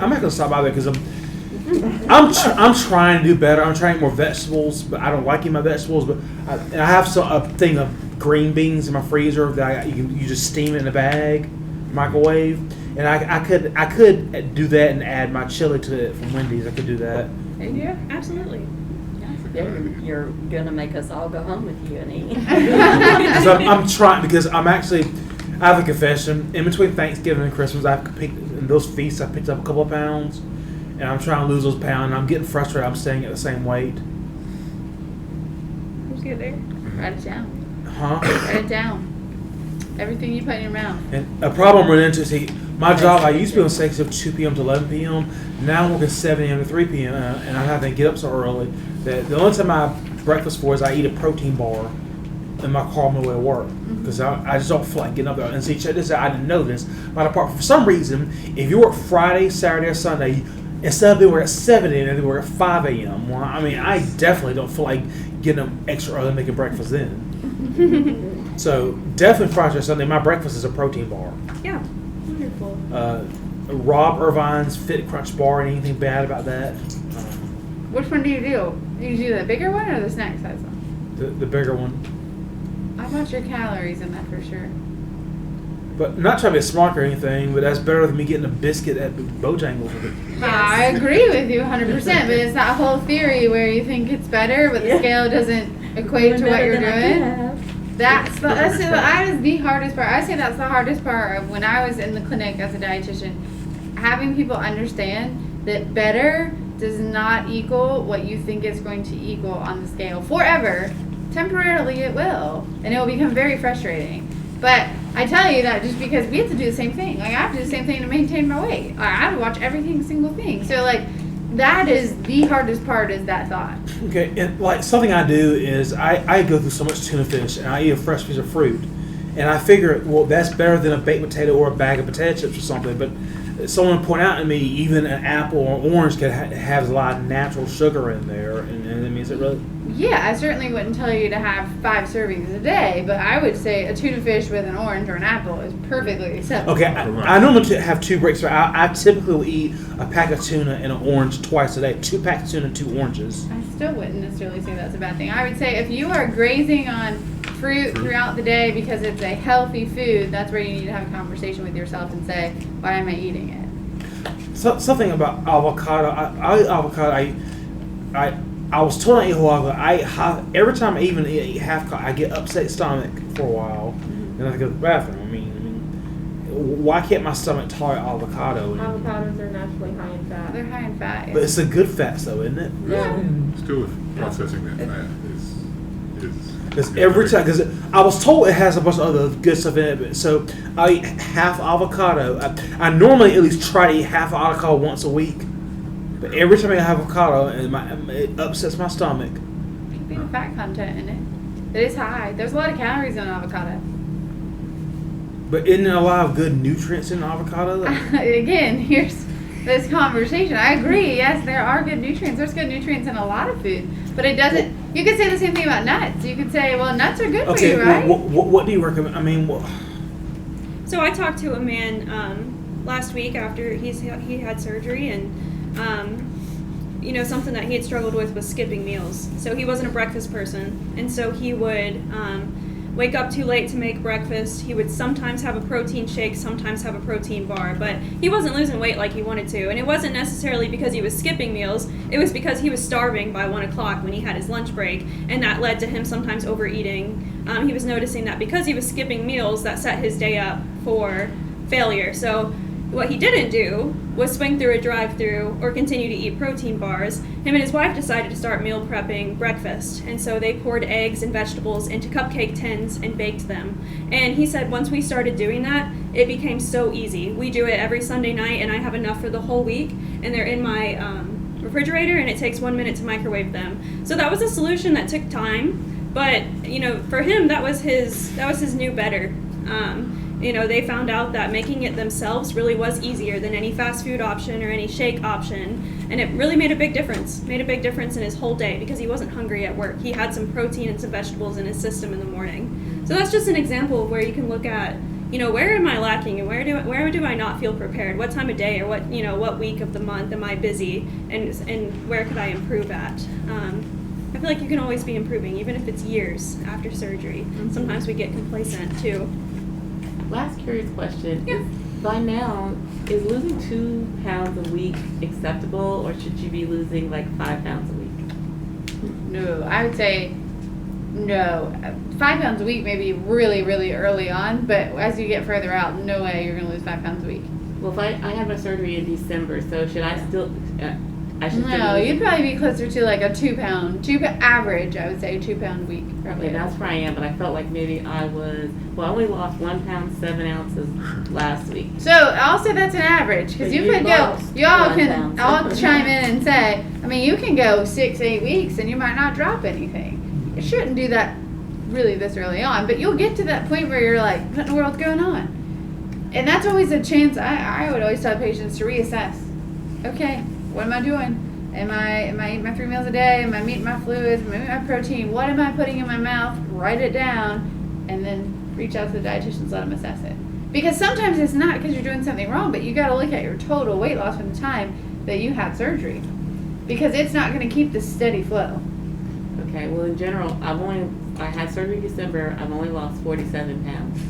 I'm not gonna stop by there because I'm trying to do better. I'm trying to eat more vegetables, but I don't like eating my vegetables. But I have a thing of green beans in my freezer that you just steam it in a bag, microwave, and I could do that and add my chili to it from Wendy's. I could do that. Yeah, absolutely. You're gonna make us all go home with you and eat. So I'm trying because I have a confession. In between Thanksgiving and Christmas, in those feasts I picked up a couple of pounds, and I'm trying to lose those pounds. And I'm getting frustrated. I'm staying at the same weight. Who's good there? Write it down. Huh? Write it down. Everything you put in your mouth. And a problem I'm running into is my job. I used to be on 6 of 2 p.m. to 11 p.m. Now I'm working 7 a.m. to 3 p.m. And I have to get up so early that the only time I breakfast for is I eat a protein bar in my car on my way to work because I just don't feel like getting up there. And see, check this out. I didn't know this, but apart for some reason, if you work Friday, Saturday, or Sunday, instead of being work at 7 a.m., they work at 5 a.m. Well, I mean, I definitely don't feel like getting up extra early and making breakfast then. So definitely Friday or Sunday, my breakfast is a protein bar. Yeah. Wonderful. Rob Irvine's Fit Crunch bar. Anything bad about that? Which one do? Do you do the bigger one or the snack size one? The bigger one. I want your calories in that for sure. But not trying to be smart or anything, but that's better than me getting a biscuit at Bojangles with it. I agree with you 100%, but it's that whole theory where you think it's better, but the scale doesn't equate to what you're doing. That's the hardest part. I say that's the hardest part of when I was in the clinic as a dietitian. Having people understand that better does not equal what you think it's going to equal on the scale forever. Temporarily it will, and it will become very frustrating. But I tell you that just because we have to do the same thing. Like I have to do the same thing to maintain my weight. I have to watch every single thing. So like that is the hardest part is that thought. Okay, and like something I do is I go through so much tuna fish and I eat a fresh piece of fruit. And I figure, well, that's better than a baked potato or a bag of potato chips or something. But someone pointed out to me, even an apple or orange can has a lot of natural sugar in there. And I mean, is it really? Yeah, I certainly wouldn't tell you to have 5 servings a day, but I would say a tuna fish with an orange or an apple is perfectly acceptable. Okay, I normally have 2 breaks. So I typically will eat a pack of tuna and an orange twice a day. 2 packs of tuna and 2 oranges. I still wouldn't necessarily say that's a bad thing. I would say if you are grazing on fruit throughout the day because it's a healthy food, that's where you need to have a conversation with yourself and say, why am I eating it? So, something about avocado. I was told I eat avocado. Every time I even eat half, I get upset stomach for a while, and I have to go to the bathroom. I mean, why can't my stomach tolerate avocado? Avocados are naturally high in fat. They're high in fat. But it's a good fat, though, isn't it? Yeah. Still with processing that fat is Because every time, because I was told it has a bunch of other good stuff in it, but so I eat half avocado. I normally at least try to eat half avocado once a week, but every time I eat avocado, it upsets my stomach. It could be the fat content in it. It is high. There's a lot of calories in avocado. But isn't there a lot of good nutrients in avocado? Again, here's this conversation. I agree. Yes, there are good nutrients. There's good nutrients in a lot of food, but it doesn't. You could say the same thing about nuts. You could say, well, nuts are good for you, right? What do you recommend? I mean, So I talked to a man last week after he had surgery, and something that he had struggled with was skipping meals. So he wasn't a breakfast person, and so he would wake up too late to make breakfast. He would sometimes have a protein shake, sometimes have a protein bar, but he wasn't losing weight like he wanted to. And it wasn't necessarily because he was skipping meals, it was because he was starving by 1 o'clock when he had his lunch break, and that led to him sometimes overeating. He was noticing that because he was skipping meals, that set his day up for failure. So what he didn't do was swing through a drive-thru or continue to eat protein bars. Him and his wife decided to start meal prepping breakfast, and so they poured eggs and vegetables into cupcake tins and baked them. And he said once we started doing that, it became so easy. We do it every Sunday night, and I have enough for the whole week, and they're in my refrigerator and it takes 1 minute to microwave them. So that was a solution that took time, but for him that was his new better. They found out that making it themselves really was easier than any fast food option or any shake option, and it really made a big difference. Made a big difference in his whole day because he wasn't hungry at work. He had some protein and some vegetables in his system in the morning. So that's just an example of where you can look at, where am I lacking and where do I not feel prepared? What time of day or what week of the month am I busy, and where could I improve at? I feel like you can always be improving, even if it's years after surgery. Sometimes we get complacent too. Last curious question. Yeah. By now, is losing 2 pounds a week acceptable, or should you be losing like 5 pounds a week? No, I would say no. 5 pounds a week may be really, really early on, but as you get further out, no way you're going to lose 5 pounds a week. Well, if I had my surgery in December, so should I still? I should. No, you'd probably be closer to like a 2 pound average. I would say 2 pound a week. Probably. Okay, that's where I am, but I felt like maybe I was. Well, I only lost 1 pound 7 ounces last week. So I'll say that's an average because So you you could go. lost Y'all 1 can pound. all chime in and say. I mean, you can go 6-8 weeks and you might not drop anything. You shouldn't do that really this early on, but you'll get to that point where you're like, what in the world's going on? And that's always a chance. I would always tell patients to reassess. Okay, what am I doing? Am I eating my 3 meals a day? Am I meeting my fluids? Am I meeting my protein? What am I putting in my mouth? Write it down, and then reach out to the dietitians, let them assess it. Because sometimes it's not because you're doing something wrong, but you got to look at your total weight loss from the time that you had surgery, because it's not going to keep the steady flow. Okay, well, in general, I had surgery in December. I've only lost 47 pounds.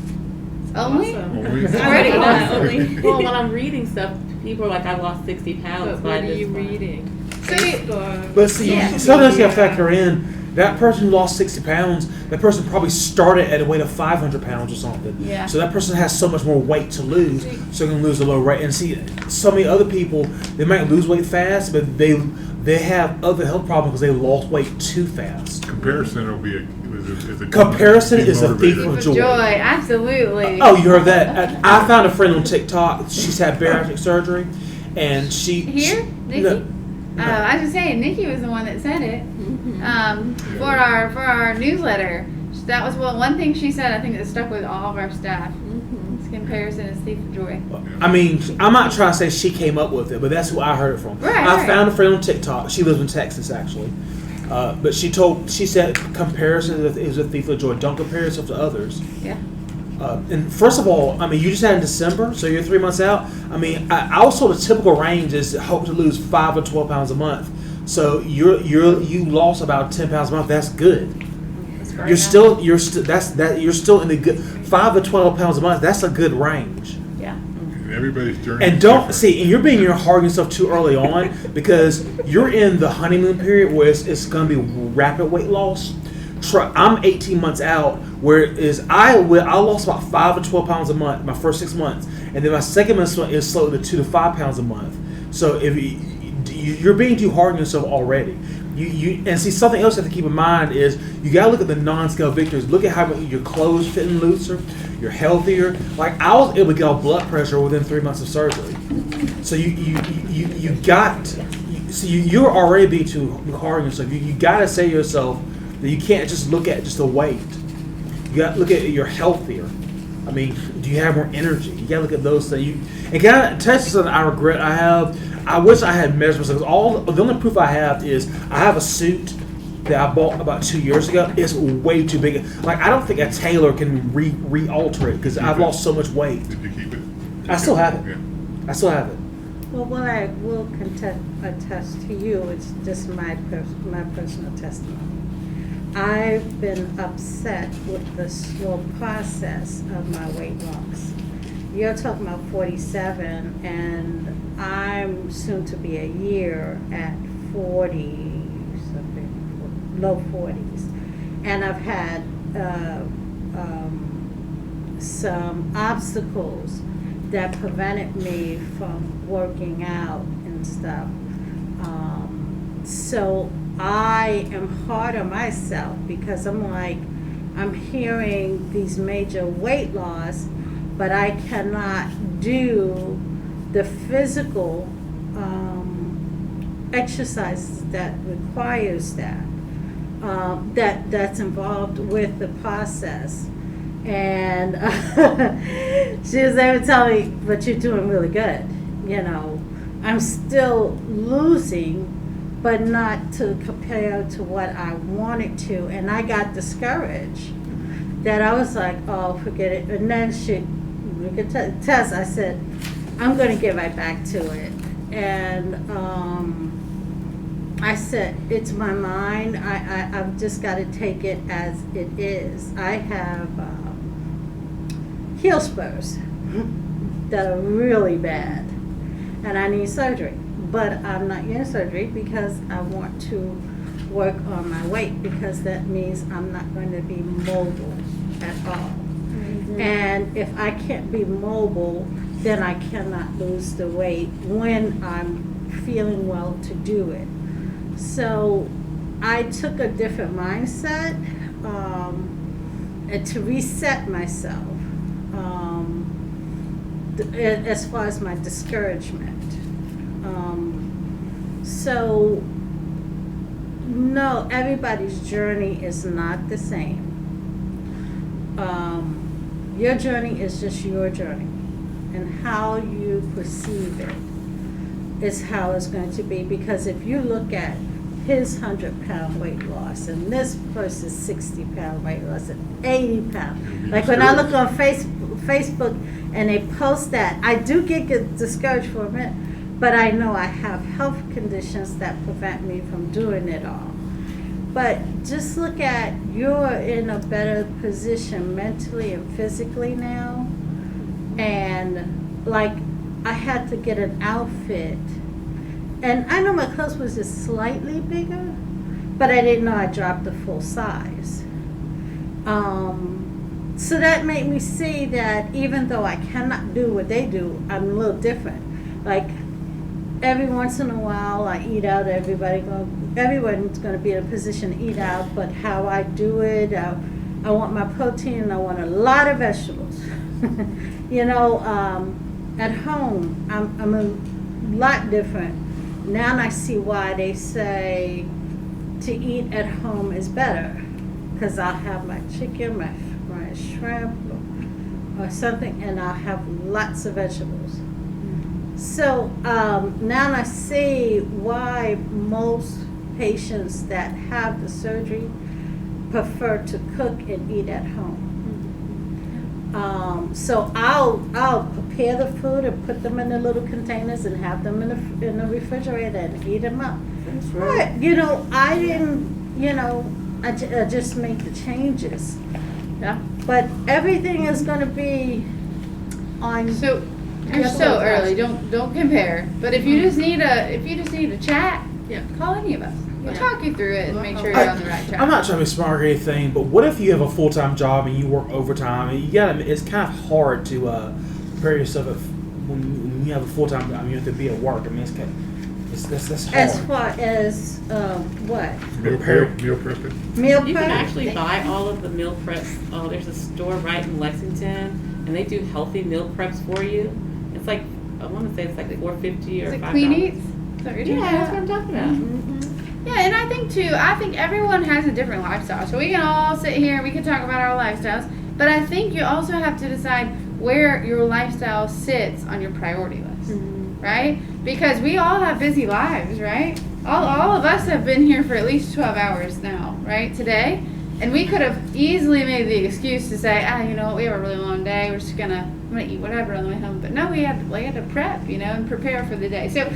Only? Already not only. Well, when I'm reading stuff, people are like, I lost 60 pounds. But by what are this you point. reading? So you, But see, Yeah. sometimes you got to factor in that person who lost 60 pounds. That person probably started at a weight of 500 pounds or something. Yeah. So that person has so much more weight to lose, so they're gonna lose a low rate. And see, so many other people, they might lose weight fast, but they have other health problems because they lost weight too fast. Comparison will be is a Comparison is a thief demotivator. of joy. absolutely. Oh, you heard that? I found a friend on TikTok. She's had bariatric surgery, and she Here, Nikki. No. I was just saying, Nikki was the one that said it for our newsletter. That was one thing she said. I think that stuck with all of our staff. This comparison is thief of joy. I mean, I'm not trying to say she came up with it, but that's who I heard it from. I found a friend on TikTok. She lives in Texas, actually. But she said comparison is a thief of joy. Don't compare yourself to others. Yeah. And first of all, I mean, you just had in December, so you're 3 months out. I mean, I also the typical range is hope to lose 5 or 12 pounds a month. So you lost about 10 pounds a month. That's good. You're still you're still in the good 5 to 12 pounds a month. That's a good range. Yeah. And everybody's journey. And is don't different. see, and you're being hard on yourself too early on because you're in the honeymoon period where it's going to be rapid weight loss. I'm 18 months out, whereas I lost about 5 to 12 pounds a month my first 6 months, and then my second month is slowly to 2 to 5 pounds a month. So if you're being too hard on yourself already. And see, something else you have to keep in mind is you got to look at the non-scale victories. Look at how your clothes fitting looser, you're healthier. Like I was able to get off blood pressure within 3 months of surgery. So you're already being too hard on yourself. You got to say to yourself that you can't just look at just the weight. You got to look at you're healthier. I mean, do you have more energy? You got to look at those things. And can I tell you something I regret I have? I wish I had measurements. The only proof I have is I have a suit that I bought about 2 years ago. It's way too big. Like I don't think a tailor can re-alter it because I've lost so much weight. Did you keep it? I still have it. Yeah. I still have it. Well, what I will attest to you is just my personal testimony. I've been upset with the slow process of my weight loss. You're talking about 47, and I'm soon to be a year at 40 something, low 40s, and I've had some obstacles that prevented me from working out and stuff. So I am hard on myself because I'm hearing these major weight loss, but I cannot do the physical exercises that requires that, that's involved with the process. And she was able to tell me, but you're doing really good. You know, I'm still losing, but not to compare to what I wanted to. And I got discouraged that I was like, oh, forget it. And then we could test, I said, I'm going to get right back to it. And I said, it's my mind. I've just got to take it as it is. I have heel spurs that are really bad, and I need surgery. But I'm not getting surgery because I want to work on my weight, because that means I'm not going to be mobile at all. Mm-hmm. And if I can't be mobile, then I cannot lose the weight when I'm feeling well to do it. So I took a different mindset and to reset myself as far as my discouragement. So no, everybody's journey is not the same. Your journey is just your journey, and how you perceive it is how it's going to be. Because if you look at his 100-pound weight loss and this person's 60-pound weight loss and 80 pounds, like when I look on Facebook and they post that, I do get discouraged for a minute, but I know I have health conditions that prevent me from doing it all. But just look at, you're in a better position mentally and physically now. And like, I had to get an outfit. And I know my clothes was just slightly bigger, but I didn't know I dropped the full size. So that made me see that even though I cannot do what they do, I'm a little different. Like, every once in a while I eat out, everyone's going to be in a position to eat out, but how I do it, I want my protein and I want a lot of vegetables. You know, at home, I'm a lot different. Now I see why they say to eat at home is better, because I'll have my chicken, my shrimp, or something, and I'll have lots of vegetables. So now I see why most patients that have the surgery prefer to cook and eat at home. So I'll prepare the food and put them in the little containers and have them in the refrigerator and heat them up. That's right. But, you know, I didn't, you know, I just make the changes. Yeah. But everything is going to be on. So you're so early. Don't compare. But if you just need a chat, call any of us. We'll talk you through it and make sure you're on the right track. I'm not trying to be smart or anything, but what if you have a full-time job and you work overtime and it's kind of hard to prepare yourself when you have a full-time job. You have to be at work. I mean, that's hard. As far as what? Meal prepping. Meal You prep? can actually buy all of the meal preps. There's a store right in Lexington, and they do healthy meal preps for you. It's like, I want to say it's like $4.50 or Is it $5. Clean Eats? Is that what you're talking Yeah, that's what I'm talking about. Mm-hmm. Yeah, and I think everyone has a different lifestyle. So we can all sit here and we can talk about our lifestyles, but I think you also have to decide where your lifestyle sits on your priority list, right? Because we all have busy lives, right? All of us have been here for at least 12 hours now, right, today? And we could have easily made the excuse to say, you know, we have a really long day, I'm gonna eat whatever on the way home. But no, we had to prep, you know, and prepare for the day. So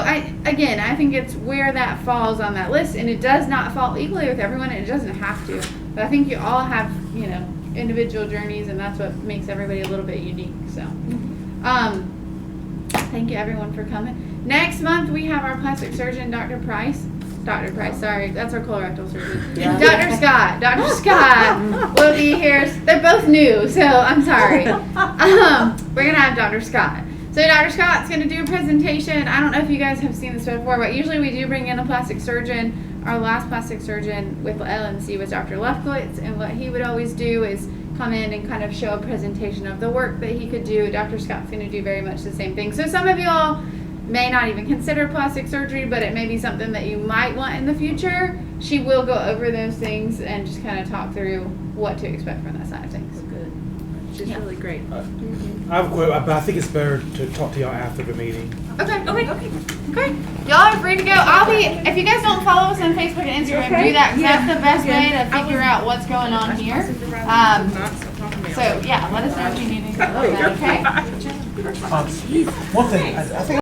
I think it's where that falls on that list, and it does not fall equally with everyone, and it doesn't have to. But I think you all have, you know, individual journeys, and that's what makes everybody a little bit unique. So, thank you everyone for coming. Next month we have our plastic surgeon, Dr. Price, sorry, that's our colorectal surgeon. Yeah. Dr. Scott will be here. They're both new, so I'm sorry. We're gonna have Dr. Scott. So Dr. Scott's going to do a presentation. I don't know if you guys have seen this before, but usually we do bring in a plastic surgeon. Our last plastic surgeon with LNC was Dr. Lefkowitz, and what he would always do is come in and kind of show a presentation of the work that he could do. Dr. Scott's going to do very much the same thing. So some of y'all may not even consider plastic surgery, but it may be something that you might want in the future, she will go over those things and just kind of talk through what to expect from that side of things. She's really great. I have a question, but I think it's better to talk to y'all after the meeting. Okay. Y'all are free to go. I'll be, if you guys don't follow us on Facebook and Instagram, do that, 'cause that's the best way to figure out what's going on here. So yeah, let us know if you need anything like that, okay? One thing, I think